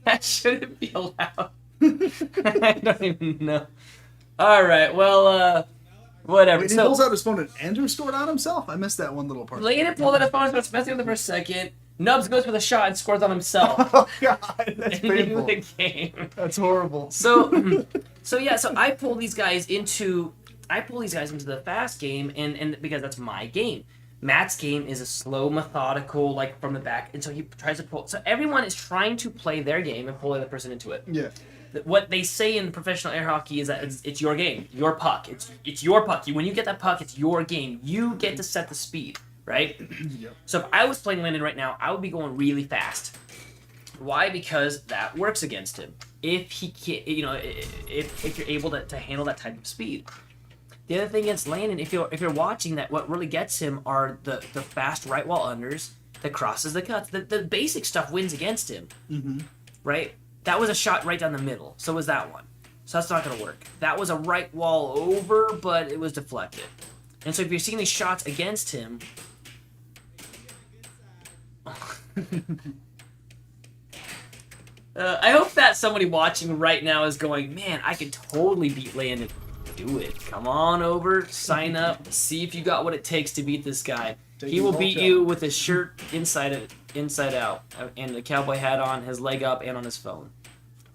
That shouldn't be allowed. I don't even know. Alright, well, whatever. Wait, he So, pulls out his phone and Andrew scored on himself? I missed that one little part. Landen pulled out his phone, starts messing with him for a second. Nubs goes for the shot and scores on himself. Oh, God. That's Ending painful. the game. That's horrible. So I pull these guys into the fast game, and because that's my game. Matt's game is a slow, methodical, like from the back, and so he tries to pull. So everyone is trying to play their game and pull the other person into it. Yeah. What they say in professional air hockey is that it's your game, your puck. It's your puck. When you get that puck, it's your game. You get to set the speed, right? Yep. So if I was playing Landen right now, I would be going really fast. Why? Because that works against him. If he can, if you're able to handle that type of speed. The other thing against Landen, if you're watching that, what really gets him are the fast right wall unders, the crosses, the cuts. The basic stuff wins against him, right? That was a shot right down the middle. So was that one. So that's not going to work. That was a right wall over, but it was deflected. And so if you're seeing these shots against him, I hope that somebody watching right now is going, man, I could totally beat Landen. Do it. Come on over, sign up, see if you got what it takes to beat this guy. He will beat you with his shirt inside out, and the cowboy hat on, his leg up, and on his phone.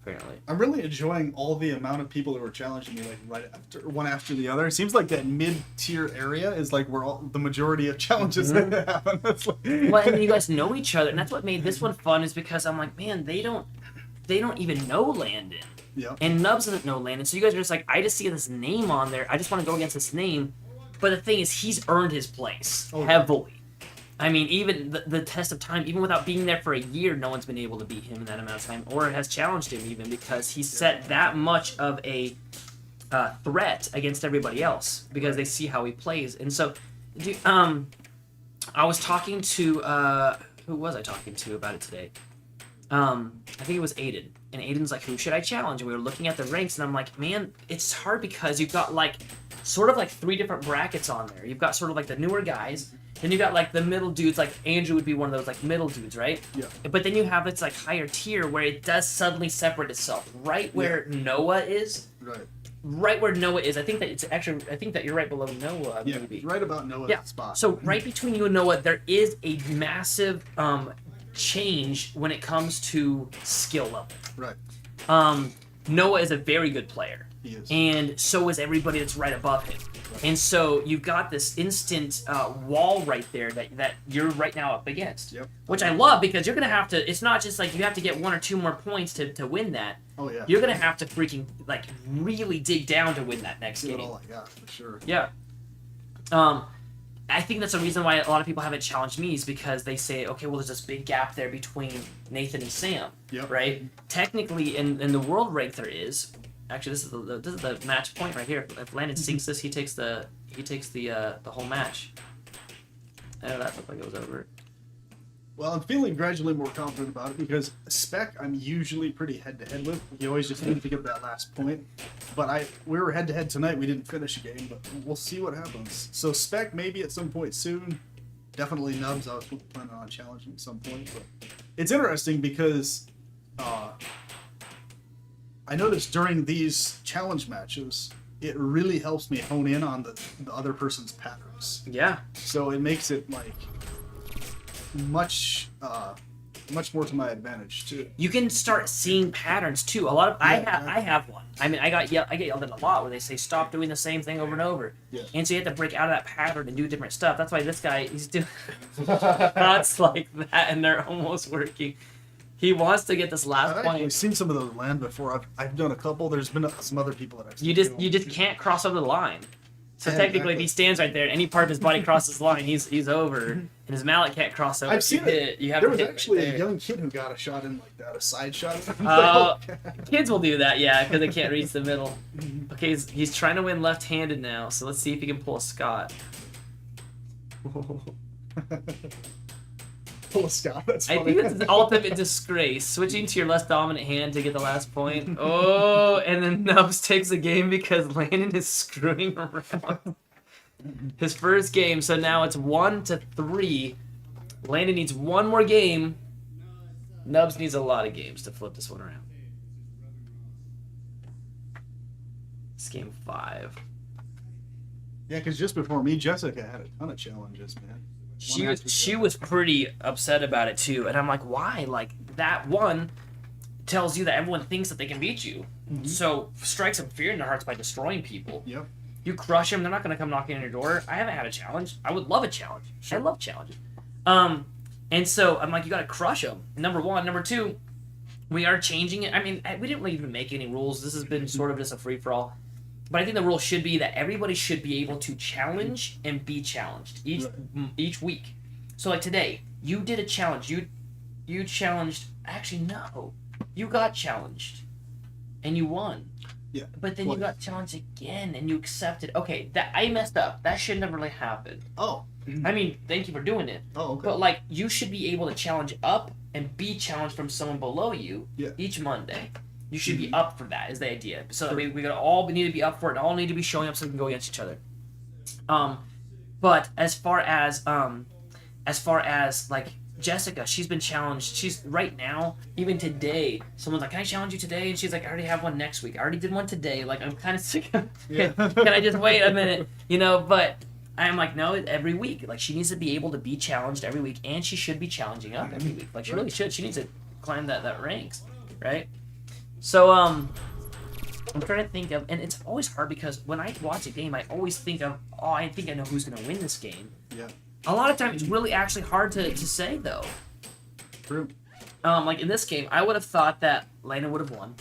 Apparently. I'm really enjoying all the amount of people that were challenging me, like right after one after the other. It seems like that mid-tier area is like where all the majority of challenges that happen. It's like... Well, and you guys know each other, and that's what made this one fun. Is because I'm like, man, they don't even know Landen. Yeah. And Nubs doesn't know Landen, so you guys are just like, I just see this name on there. I just want to go against this name. But the thing is, he's earned his place heavily. I mean, even the test of time, even without being there for a year, no one's been able to beat him in that amount of time, or has challenged him even, because he's set that much of a threat against everybody else because they see how he plays. And so, I was talking to who was I talking to about it today? I think it was Aiden. And Aiden's like, who should I challenge? And we were looking at the ranks, and I'm like, man, it's hard because you've got like sort of like 3 different brackets on there. You've got sort of like the newer guys, then you got like the middle dudes, like Andrew would be one of those like middle dudes, right? Yeah. But then you have this like higher tier where it does suddenly separate itself, right where Noah is. Right. Right where Noah is. I think that you're right below Noah, Yeah. maybe. Right about Noah's spot. So right between you and Noah, there is a massive change when it comes to skill level. Right. Noah is a very good player. He is. And so is everybody that's right above him. And so you've got this instant wall right there that you're right now up against. Yep. Which I love, because you're going to have to, it's not just like you have to get 1 or 2 more points to win that. Oh yeah. You're going to have to freaking like really dig down to win that next Give it game. all I got, for sure. Yeah. I think that's the reason why a lot of people haven't challenged me, is because they say, okay, well, there's this big gap there between Nathan and Sam, Yep. right? Technically, in the world rank, there is. Actually, this is the match point right here. If Landen sinks this, he takes the whole match. that looked like it was over. Well, I'm feeling gradually more confident about it because Spec I'm usually pretty head-to-head with. You always just need to get that last point. But we were head-to-head tonight. We didn't finish a game, but we'll see what happens. So Spec maybe at some point soon. Definitely Nubs. I was planning on challenging at some point. But it's interesting because I noticed during these challenge matches, it really helps me hone in on the other person's patterns. Yeah. So it makes it like much more to my advantage too. You can start seeing patterns too. A lot of I have one. I mean, I get yelled at a lot where they say stop doing the same thing over and over. Yeah. And so you have to break out of that pattern and do different stuff. That's why this guy he's doing shots like that, and they're almost working. He wants to get this last I've point. actually seen some of those land before. I've done a couple. There's been some other people that I've seen. You just can't cross over the line. So Yeah, technically, if exactly. he stands right there and any part of his body crosses the line, he's over, and his mallet can't cross over. I've If seen you it. hit, you have There to was hit actually right a there. young kid who got a shot in like that, a side shot. Kids will do that, yeah, because they can't reach the middle. Okay, he's trying to win left-handed now, so let's see if he can pull a Scott. Pull a Scott. That's I funny. think it's an ultimate disgrace. Switching to your less dominant hand to get the last point. Oh, and then Nubs takes the game because Landon is screwing around. His first game, so now it's 1-3. Landon needs one more game. Nubs needs a lot of games to flip this one around. It's game 5. Yeah, because just before me, Jessica had a ton of challenges, man. She was pretty upset about it too, and I'm like, why? Like that one tells you that everyone thinks that they can beat you, so strike some fear in their hearts by destroying people. Yep. You crush them, they're not gonna come knocking on your door. I haven't had a challenge. I would love a challenge. Sure. I love challenges. And so I'm like, you gotta crush them. Number one, number two, we are changing it. I mean, we didn't really even make any rules. This has been sort of just a free for all. But I think the rule should be that everybody should be able to challenge and be challenged each week. So like today, you did a challenge. You challenged. Actually, no, you got challenged, and you won. Yeah. But then you got challenged again, and you accepted. Okay, that I messed up. That shouldn't have really happened. Oh. I mean, thank you for doing it. Oh, okay. But like, you should be able to challenge up and be challenged from someone below you Yeah. each Monday. You should be up for that is the idea. So we need to be up for it and all need to be showing up so we can go against each other. But as far as like Jessica, she's been challenged. She's right now, even today, someone's like, can I challenge you today? And she's like, I already have one next week. I already did one today. Like, I'm kind of sick of Yeah. Can I just wait a minute? You know, but I'm like, no, every week. Like, she needs to be able to be challenged every week, and she should be challenging up every week. Like, she really should. She needs to climb that ranks, right? So, I'm trying to think of, and it's always hard because when I watch a game, I always think of, oh, I think I know who's going to win this game. Yeah. A lot of times, it's really actually hard to say, though. True. Like in this game, I would have thought that Lena would have won,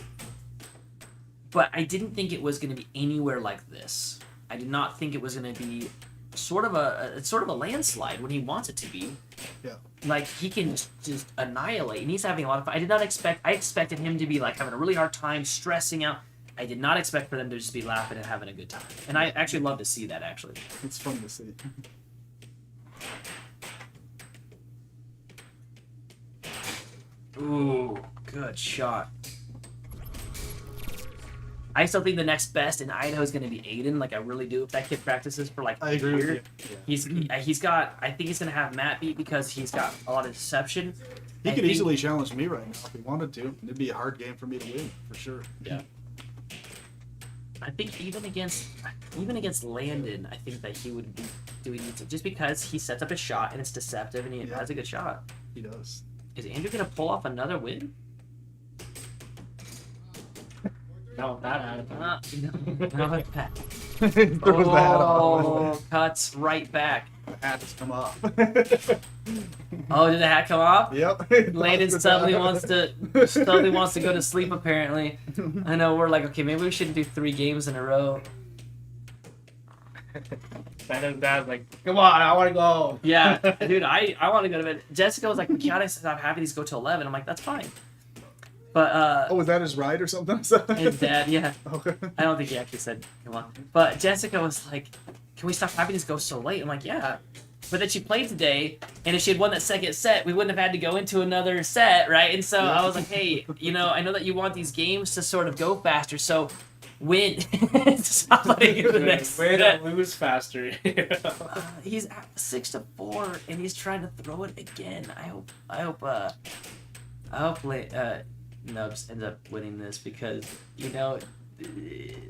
but I didn't think it was going to be anywhere like this. I did not think it was going to be sort of a landslide when he wants it to be. Yeah. Like he can just annihilate, and he's having a lot of fun. I expected him to be like having a really hard time, stressing out. I did not expect for them to just be laughing and having a good time, and I actually love to see that. Actually, It's fun to see. ooh, good shot. I still think the next best in Idaho is going to be Aiden. Like I really do. If that kid practices for like I agree with you. Yeah. he's got. I think he's going to have Matt beat because he's got a lot of deception. He I could think- easily challenge me right now if he wanted to. It'd be a hard game for me to win, for sure. Yeah. I think even against Landon, I think that he would be doing it just because he sets up a shot and it's deceptive and he Yeah. has a good shot. He does. Is Andrew gonna pull off another win? No, that out of no, it's back. Throws the hat off. Oh, cuts right back. The hat has come off. Oh, did the hat come off? Yep. Landon suddenly wants to go to sleep. Apparently, I know we're like, okay, maybe we shouldn't do 3 games in a row. Dad's like, Come on, I want to go. yeah, dude, I want to go to bed. Jessica was like, we can't stop happy these go to 11. I'm like, that's fine. But Oh, was that his ride or something? his dad, yeah, Okay. I don't think he actually said come on. But Jessica was like, can we stop having these go so late? I'm like, yeah. but then she played today, and if she had won that second set, we wouldn't have had to go into another set, right? And so I was like, hey, I know that you want these games to sort of go faster, so win. Stop letting it the next Way set. to lose faster. He's at 6-4, and he's trying to throw it again. I hope Nubs ends up winning this because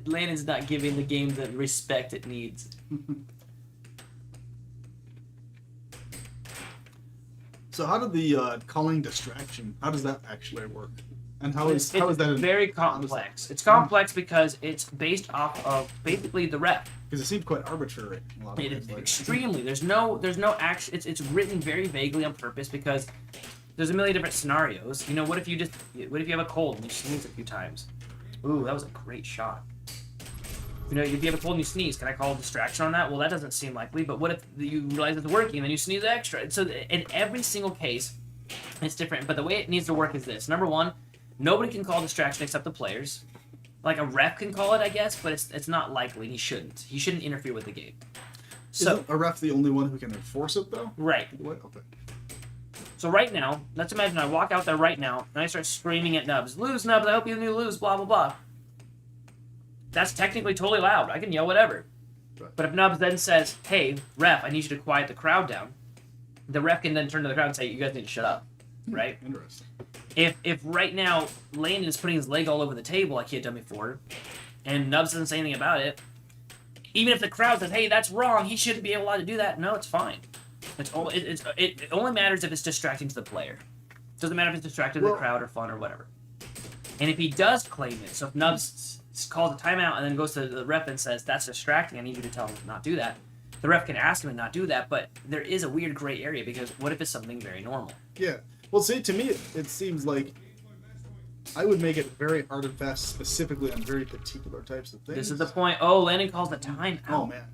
Landon's not giving the game the respect it needs. So how did the calling distraction? How does that actually work? And how is that? Very complex. It's complex because it's based off of basically the rep. Because it seemed quite arbitrary. A lot of It ways, is like- extremely. There's no action. It's written very vaguely on purpose because there's a million different scenarios. What if you have a cold and you sneeze a few times? Ooh, that was a great shot. If you have a cold and you sneeze, can I call a distraction on that? Well, that doesn't seem likely. But what if you realize it's working and then you sneeze extra? And so in every single case, it's different. But the way it needs to work is this: number one, nobody can call distraction except the players. Like a ref can call it, I guess, but it's not likely. He shouldn't. He shouldn't interfere with the game. So Isn't a ref the only one who can enforce it though? right. What? Okay. So right now, let's imagine I walk out there right now and I start screaming at Nubs, "Lose, Nubs! I hope you lose!" Blah blah blah. That's technically totally loud. I can yell whatever. Right. But if Nubs then says, "Hey, ref, I need you to quiet the crowd down," the ref can then turn to the crowd and say, "You guys need to shut up." Right? Interesting. If right now Landon is putting his leg all over the table like he had done before, and Nubs doesn't say anything about it, even if the crowd says, "Hey, that's wrong. He shouldn't be allowed to do that," no, it's fine. It only matters if it's distracting to the player. It doesn't matter if it's distracting to the crowd or fun or whatever. And if he does claim it, so if Nubs calls a timeout and then goes to the ref and says, "That's distracting, I need you to tell him to not do that," the ref can ask him to not do that, but there is a weird gray area because what if it's something very normal? Yeah. Well, see, to me, it seems like I would make it very hard and fast, specifically on very particular types of things. This is the point. Oh, Landon calls the timeout. Oh man.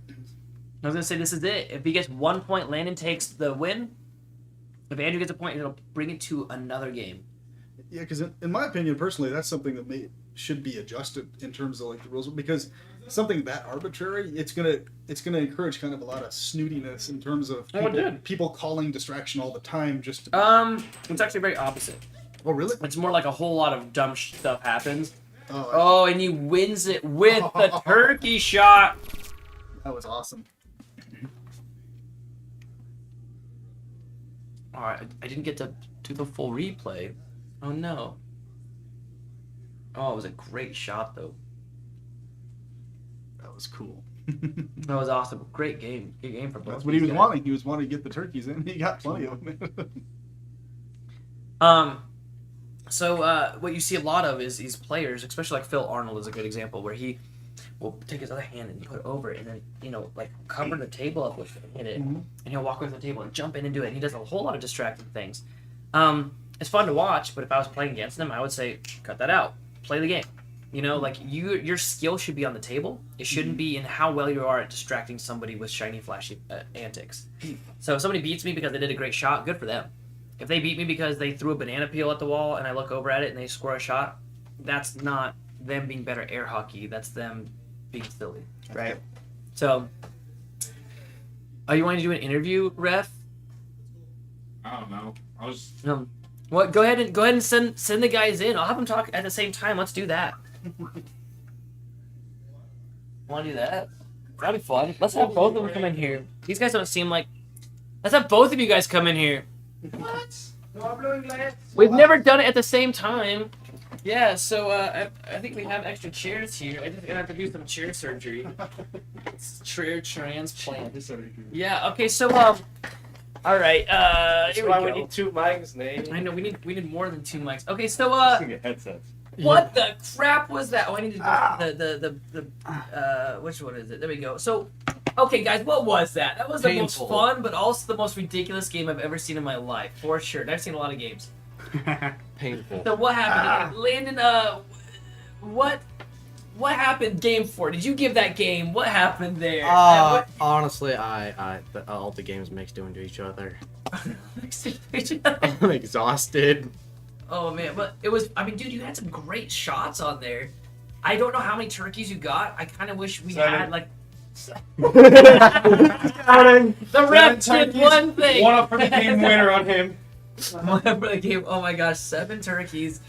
I was going to say, this is it. If he gets 1 point, Landon takes the win. If Andrew gets a point, it'll bring it to another game. Yeah, because in my opinion, personally, that's something that should be adjusted in terms of like the rules, because something that arbitrary, it's gonna encourage kind of a lot of snootiness in terms of people calling distraction all the time just to... It's actually very opposite. Oh, really? It's more like a whole lot of dumb stuff happens. Oh, Oh, and he wins it with the turkey shot. that was awesome. All right, I didn't get to do the full replay. Oh no. Oh, it was a great shot though. That was cool. That was awesome. Great game. Good game for both. That's what he was these guys. wanting. He was wanting to get the turkeys in. He got plenty of them. So what you see a lot of is these players, especially like Phil Arnold is a good example, where he will take his other hand and put it over it, and then like cover the table up with it and hit it, Mhm. and he'll walk over to the table and jump in and do it. And he does a whole lot of distracting things. It's fun to watch, but if I was playing against him, I would say cut that out. Play the game. Like your skill should be on the table. It shouldn't be in how well you are at distracting somebody with shiny, flashy antics. So if somebody beats me because they did a great shot, good for them. If they beat me because they threw a banana peel at the wall and I look over at it and they score a shot, that's not them being better at air hockey. That's them being silly, right? So, are you wanting to do an interview, ref? I don't know. I was. What? Go ahead and send the guys in. I'll have them talk at the same time. Let's do that. Want to do that? That'd be fun. Let's have both of them come in here. These guys don't seem like. Let's have both of you guys come in here. What? No, I'm blowing glass. We've never done it at the same time. Yeah, so I think we have extra chairs here. I just gonna have to do some chair surgery. It's chair transplant. Yeah. Okay. So all right. That's Here why we we go. need 2 mics, Nate. I know we need more than 2 mics. Okay. So Get headsets. what the crap was that? Oh, I need to do the which one is it? There we go. So, okay, guys, what was that? That was the Painful. most fun, but also the most ridiculous game I've ever seen in my life, for sure. And I've seen a lot of games. Painful. So what happened? Landon, what happened? Game 4. Did you give that game? What happened there? Honestly, all the games mix doing to each other. What? I'm exhausted. Oh man, but it was. I mean, dude, you had some great shots on there. I don't know how many turkeys you got. I kind of wish we 7. had like The ref did one thing. One up for the game winner on him. One for the game. Oh my gosh, 7 turkeys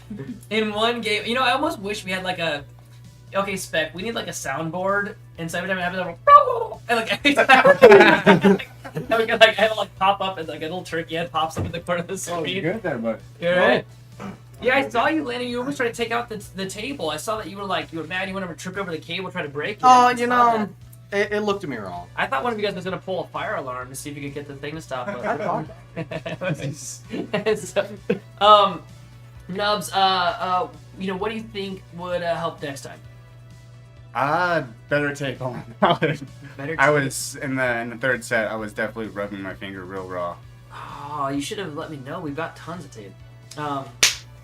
in one game. You know, I almost wish we had like a. Okay, Spec, we need like a soundboard, and so every time I have it, like, and like every time, and we can like have it like pop up and like a little turkey head pops up in the corner of the Oh, screen. good there, bud. You're right. Yeah, I saw you, Landon. You almost tried to take out the table. I saw that you were mad. You went over, tripped over the cable, tried to break it. Oh, I you saw know, it looked at me wrong. that. I thought one of you guys was gonna pull a fire alarm to see if you could get the thing to stop. But so, Nubs, you know, what do you think would help next time? Better tape on. I Better. was in the third set. I was definitely rubbing my finger real raw. Oh, you should have let me know. We've got tons of tape.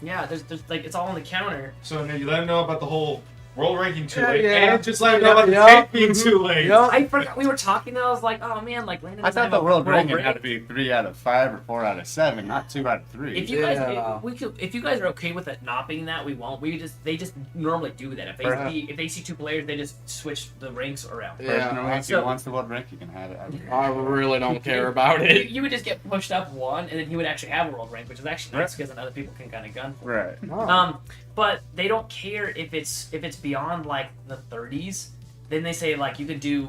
Yeah, there's like it's all on the counter. So now you let him know about the whole world ranking too Yeah, late, yeah. and just let him know about the Yeah. tape being too late. Yeah. I forgot we were talking. And I was like, oh man, like Landon. I doesn't thought have the a world ranking rank. had to be 3 out of 5 or 4 out of 7, not 2 out of 3. If you guys, Yeah. if you guys are okay with it not being that, we won't. They just normally do that. If they see 2 players, they just switch the ranks around. Personally, if he So- wants the world rank, you can have it. I really don't care about it. You would just get pushed up 1, and then he would actually have a world rank, which is actually nice because then other people can kind of gun for it. Right. But they don't care if it's beyond like the 30s. Then they say like you could do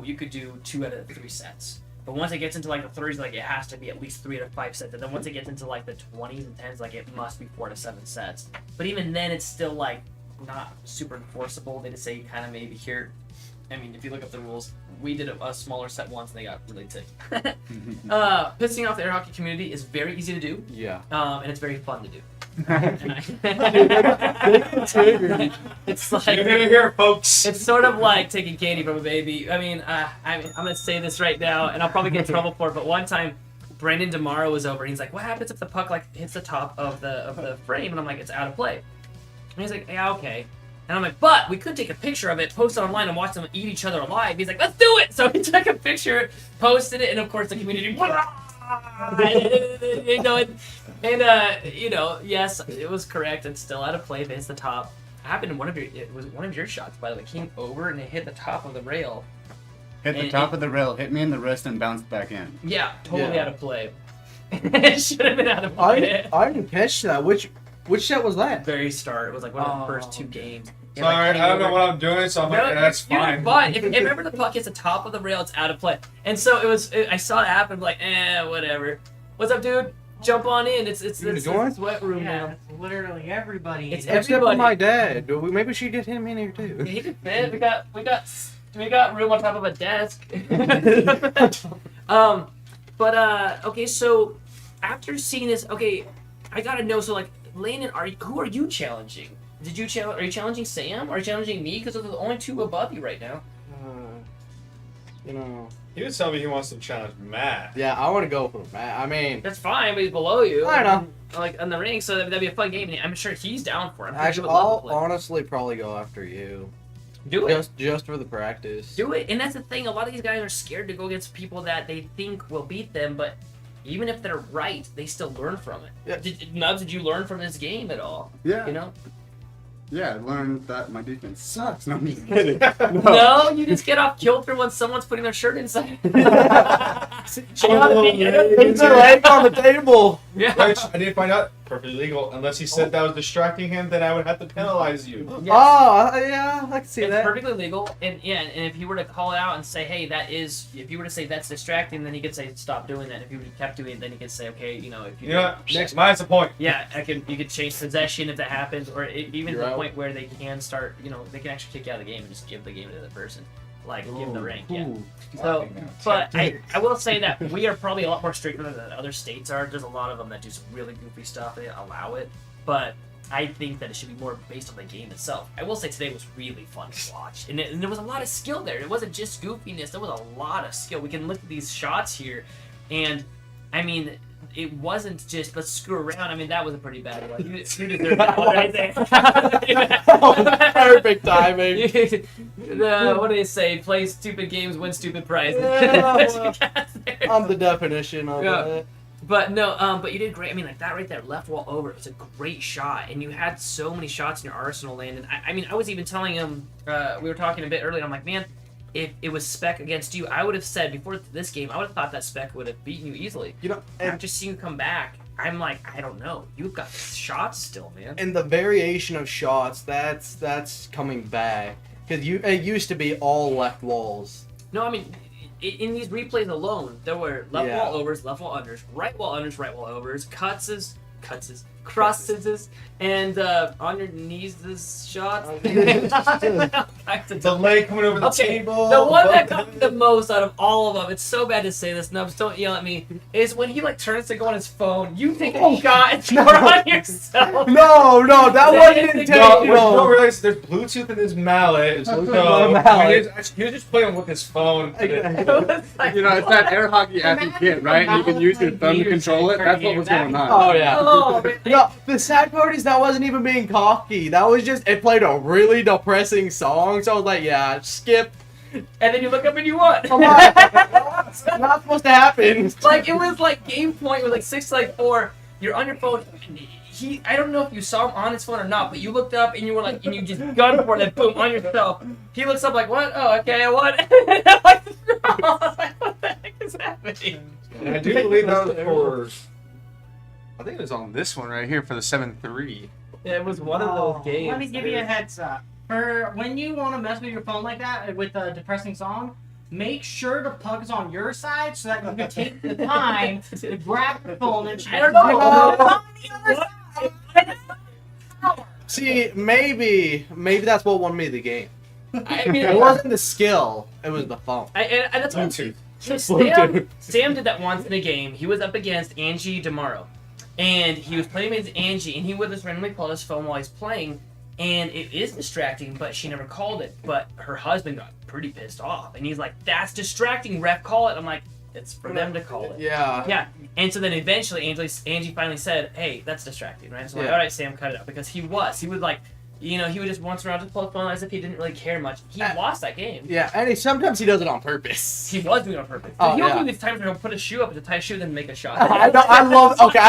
2 out of 3 sets. But once it gets into like the 30s, like it has to be at least 3 out of 5 sets. And then once it gets into like the 20s and 10s, like it must be 4 to 7 sets. But even then, it's still like not super enforceable. They just say you kind of maybe here. I mean, if you look up the rules, we did a smaller set once and they got really ticked. Pissing off the air hockey community is very easy to do, Yeah. and it's very fun to do. It's like You're gonna hear, folks. it's sort of like taking candy from a baby. I mean, I'm gonna say this right now, and I'll probably get in trouble for it. But one time, Brendan DeMaro was over, and he's like, "What happens if the puck like hits the top of the frame?" And I'm like, "It's out of play." And he's like, "Yeah, okay." And I'm like, "But we could take a picture of it, post it online, and watch them eat each other alive." He's like, "Let's do it!" So he took a picture, posted it, and of course the community. You know, you know, yes, it was correct. It's still out of play. If it hits the top. It happened in it was one of your shots, by the way. It came over and it hit the top of the rail. Hit the And top of the rail, hit me in the wrist, and bounced back in. Yeah, totally Yeah. out of play. It should have been out of play. I didn't catch that. Which set was that? Very start. It was like one of the first 2 games. It, Sorry, like, came I don't know over- what I'm doing, so I'm No, like, that's you're fine. fine. If remember the puck hits the top of the rail, it's out of play. And so it was. I saw it happen. Like, whatever. What's up, dude? Jump on in. It's wet room now. it's literally everybody. It's Except for everybody. my dad. Maybe she get him in here Yeah, too. he could fit. We got room on top of a desk. Okay, so after seeing this, okay, I gotta know. So like, Landon, who are you challenging? Are you challenging Sam? Or are you challenging me? Because those are the only 2 above you right now. You know. He was telling me he wants to challenge Matt. Yeah, I want to go for Matt. I mean, That's fine, but he's below you. I know. Like on the ring, so that'd be a fun game. And I'm sure he's down for it. I'm pretty actually, sure he'd love to I'll play. honestly probably go after you. Do it. Just for the practice. Do it. And that's the thing. A lot of these guys are scared to go against people that they think will beat them, but even if they're right, they still learn from it. Yeah. Nubs, did you learn from this game at all? Yeah. You know? Yeah, I learned that my defense sucks. No, I'm just kidding. No, you just get off kilter when someone's putting their shirt inside. It's a leg on the table. Yeah. Which I did find out perfectly legal. Unless he said that was distracting him, then I would have to penalize you. Yes. Oh, yeah, I can see It's that. perfectly legal, and and if you were to call it out and say, hey, if you were to say that's distracting, then he could say stop doing that. If you kept doing it, then he could say, okay, you know, if you You know what? Mine's the point. yeah, you could change possession if that happens, or even to You're the out. point where they can start, you know, they can actually kick you out of the game and just give the game to the other person, like give them the rank. Yeah. So, but I will say that we are probably a lot more stricter than other states are. There's a lot of them that do some really goofy stuff. They allow it, but I think that it should be more based on the game itself. I will say today was really fun to watch, and there was a lot of skill there. It wasn't just goofiness. There was a lot of skill. We can look at these shots here, and I mean, it wasn't just let's screw around. I mean, that was a pretty bad one. You deserve that one right there. Perfect timing. What do they say? Play stupid games, win stupid prizes. I'm the definition of Yeah. it. But no, but you did great. I mean, like that right there, left wall over. It's a great shot, and you had so many shots in your arsenal, Landon. I mean, I was even telling him. We were talking a bit earlier. I'm like, man, if it was Spec against you, I would have said before this game, I would have thought that Spec would have beaten you easily. You know, After seeing you come back, I'm like, I don't know. You've got shots still, man. and the variation of shots, that's coming back. Because it used to be all left walls. No, I mean, in these replays alone, there were left Yeah. wall overs, left wall unders, right wall overs, crosses, and on your knees this shots. The leg coming over the Okay, table. the one that got me the most out of all of them, it's so bad to say this, Nubs, don't yell at me, is when he like turns to go on his phone, you take a shot and you're on yourself. No, that wasn't They- No, you don't intentional. realize there's Bluetooth in his mallet. So mallet. he was just playing with his phone. It was like, You know, it's that air hockey athlete kit, right? And you can use your thumb to control it. That's what was going on. Oh yeah. oh, man. No, the sad part is that wasn't even being cocky. That was just, it played a really depressing song, so I was like, yeah, skip. And then you look up and you won. Come on. It's not supposed to happen. Like it was like game point with like 6-4. You're on your phone. I don't know if you saw him on his phone or not, but you looked up and you were like, and you just gunned for it, and boom, on yourself. He looks up like, what? Oh, okay, I won. I'm like, I was like, what the heck is happening? And I do believe that was for. I think it was on this one right here for the 7-3. Yeah, it was one of those games. Let me give you a heads up. For when you want to mess with your phone like that with a depressing song, make sure the plug is on your side so that you can take the time to grab the phone and I don't know. See, maybe that's what won me the game. I mean, It wasn't the skill, it was the phone. and that's what Bluetooth. So Sam did that once in a game. He was up against Angie DeMauro. And he was playing against Angie, and he would just randomly pull his phone while he's playing. And it is distracting, but she never called it. But her husband got pretty pissed off. And he's like, that's distracting, ref, call it. I'm like, it's for them to call it. Yeah. Yeah. And so then eventually Angie finally said, hey, that's distracting, right? So I'm like, Yeah. all right, Sam, cut it out. Because he would like, he would just once around to pull his phone as if he didn't really care much. He lost that game. Yeah, and sometimes he does it on purpose. He was doing it on purpose. Oh, He'll yeah. do these times where he'll put his shoe up to tie his shoe, then make a shot. I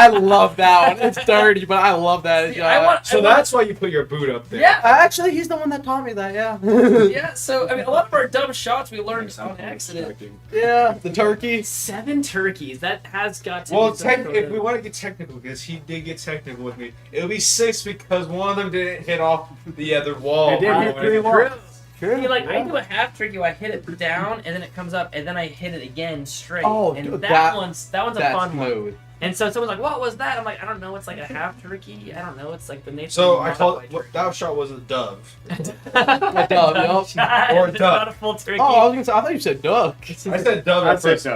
love that one. It's dirty, but I love that. See, I want- So that's why you put your boot up there. Yeah. Actually, he's the one that taught me that, yeah. Yeah, so, I mean, a lot of our dumb shots we learned on accident. Yeah, the turkey. 7 turkeys. That has got to Well, be some sort if of- we want to get technical, because he did get technical with me, it'll be 6 because one of them didn't hit off the other wall. It did hit 3 walls. True. See, like, I do a half turkey where I hit it down, and then it comes up, and then I hit it again straight. Oh, and dude, that one's a That's fun one. smooth. And so someone's like, what was that? I'm like, I don't know. It's like a half turkey. I don't know. It's like the nature So of I the called white that shot was a dove. A dove, yup. shot. Or a It's duck. not a full turkey. Oh, I was gonna say, I thought you said duck. I said dove at first.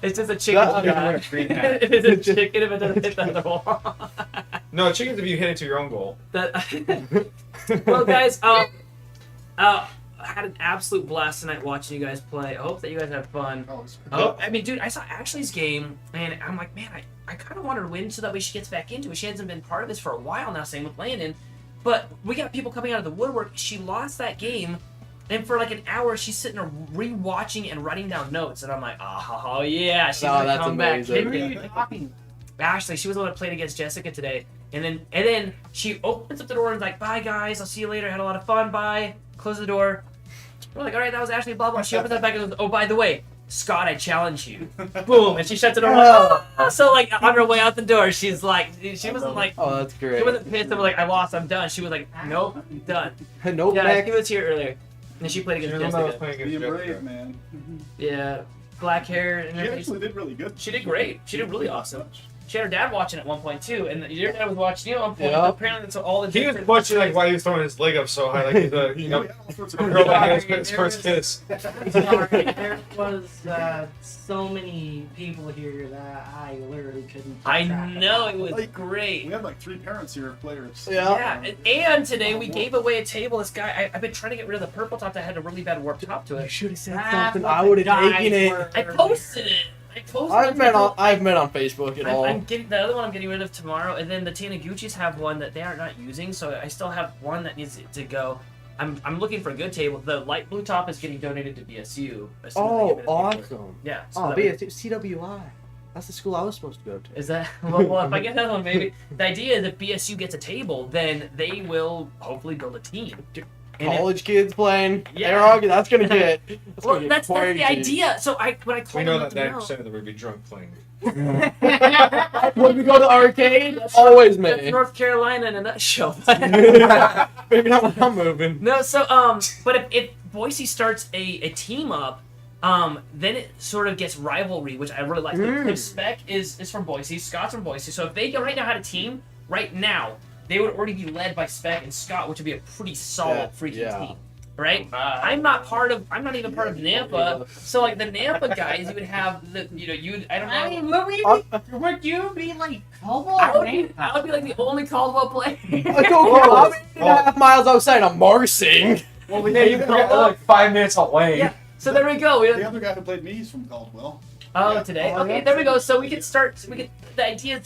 It's just a chicken Duck. shot. It is a chicken if it doesn't hit the other wall. No, chickens if you hit it to your own goal. Well, guys, I had an absolute blast tonight watching you guys play. I hope that you guys have fun. I mean, dude, I saw Ashley's game, and I'm like, man, I kind of want her to win so that way she gets back into it. She hasn't been part of this for a while now, same with Landen. But we got people coming out of the woodwork. She lost that game, and for like an hour, she's sitting there re-watching and writing down notes. And I'm like, oh, yeah, she's Oh, gonna that's come back. amazing. Who are kicking. you talking? Ashley, she was the one that played against Jessica today. And then she opens up the door and is like, bye guys, I'll see you later, had a lot of fun, bye. Close the door. We're like, alright, that was Ashley, blah blah. She opens that back and goes, oh, by the way, Scott, I challenge you. Boom, and she shuts the door. Like, oh. So like on her way out the door, she's like, she wasn't like, Oh, that's great. she wasn't pissed. I'm like, I lost, I'm done. She was like, nope, done. Nope, Yeah, next. he was here earlier. And she played She against was the one that was Jessica. playing Being against brave, Jessica. man. Yeah, black hair and She everything. actually did really good. She did great. She did really awesome. She had her dad watching at one point too, and your dad was watching you at one point. Yeah. Apparently, that's all the He was different- watching like while he was throwing his leg up so high, like he's a girl that had his first kiss. Sorry, there was so many people here that I literally couldn't. keep I track of. know it was Like, great. We had like 3 parents here, players. Yeah. Yeah, and today we gave away a table. This guy, I've been trying to get rid of the purple top that had a really bad warped top to You it. should have said That's something. what I the would have guys taken it. were- I posted it. I've met on Facebook and all. I'm getting the other one. I'm getting rid of tomorrow, and then the Tanaguchis have one that they are not using, so I still have one that needs to go. I'm looking for a good table. The light blue top is getting donated to BSU. as soon as they Oh, get rid of the paper. awesome. Yeah. So Oh, that be way- it CWI. That's the school I was supposed to go to. Is that well? If I get another one, maybe. The idea is if BSU gets a table, then they will hopefully build a team. And it- college kids playing Yeah. air hockey. That's gonna get. well, gonna get that's the crazy. idea. So when I We told know them that what to 90% of them would be drunk playing. When we go to arcade, that's always that's me. North Carolina in a nutshell. Maybe not when I'm moving. No, so but if Boise starts a team up, then it sort of gets rivalry, which I really like. Like Spec is from Boise, Scott's from Boise. So if they right now had a team right now, they would already be led by Spec and Scott, which would be a pretty solid freaking team. Right? I'm not even part of Nampa. So like the Nampa guys, you would have the I don't know. I mean, would you be like Caldwell? I would be like the only Caldwell player. I go I'm 8.5 miles outside of Marsing. Well, we named like 5 minutes away. Yeah. So there we go. The other guy who played me is from Caldwell. Oh, today? Okay, there we go. So we can start. The idea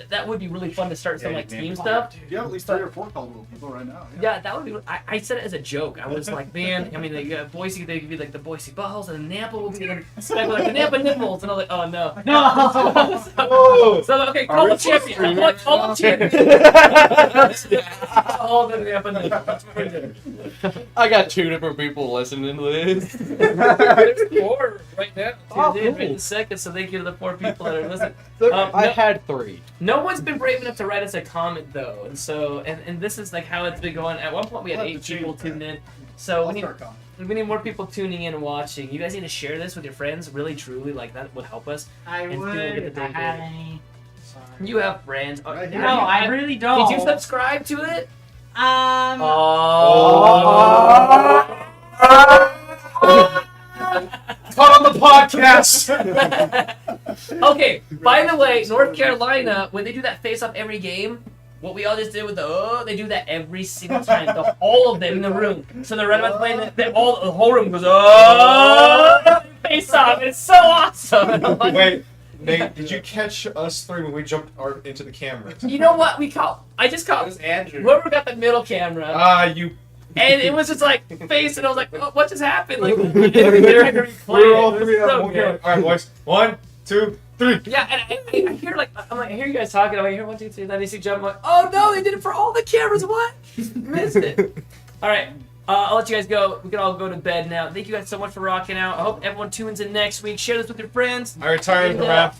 that would be really fun to start some like team stuff. You have at least 3 or 4 Caldwell people right now. Yeah, that would be. I said it as a joke. I was like, man. I mean, like, Boise, they could be like the Boise Buttholes, and Nampa will be like the Nampa Nipples, and I was like, oh no. No. So okay, call the champion. Call the champion. All the Nampa Nipples. I got 2 different people listening to this. There's 4 right now. Oh, Tuned in right cool. in second, so thank you to the 4 people that are listening. I had 3. No one's been brave enough to write us a comment though, and so and this is like how it's been going. At one point we had We'll have 8 to change people that. tuned in, so I'll we need start calling. we need more people tuning in and watching. You guys need to share this with your friends. Really, truly, like that would help us. I And would feel good if that I they had did. any. Sorry. You have friends. Oh, Right did here. No, you- I really don't. Did you subscribe to it? Come on the podcast. Okay, by the way, North Carolina, when they do that face-off every game, what we all just did with they do that every single time. All of them in the room. So the red one's playing, the whole room goes, face-off. It's so awesome. And I'm like, Wait, Nate, did you catch us 3 when we jumped into the camera? you know what? I just caught Andrew. whoever got the middle camera. You. And it was just like face, and I was like, oh, what just happened? Like, we We were all 3 It was of so them. good. Alright, boys. 1, 2, 3. Yeah, and I hear I hear you guys talking. I'm like, here, 1, 2, 3. Then they see jump. I'm like, oh no, they did it for all the cameras. What? Missed it. All right, I'll let you guys go. We can all go to bed now. Thank you guys so much for rocking out. I hope everyone tunes in next week. Share this with your friends. I retired from rap.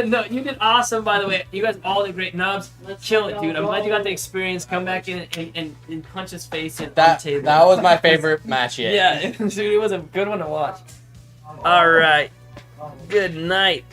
No, you did awesome, by the way. You guys all did great. Nubs, kill it, dude. I'm glad you got the experience. Come back in and punch his face in on the That table. was my favorite match yet. Yeah, dude, it was a good one to watch. All right. Good night.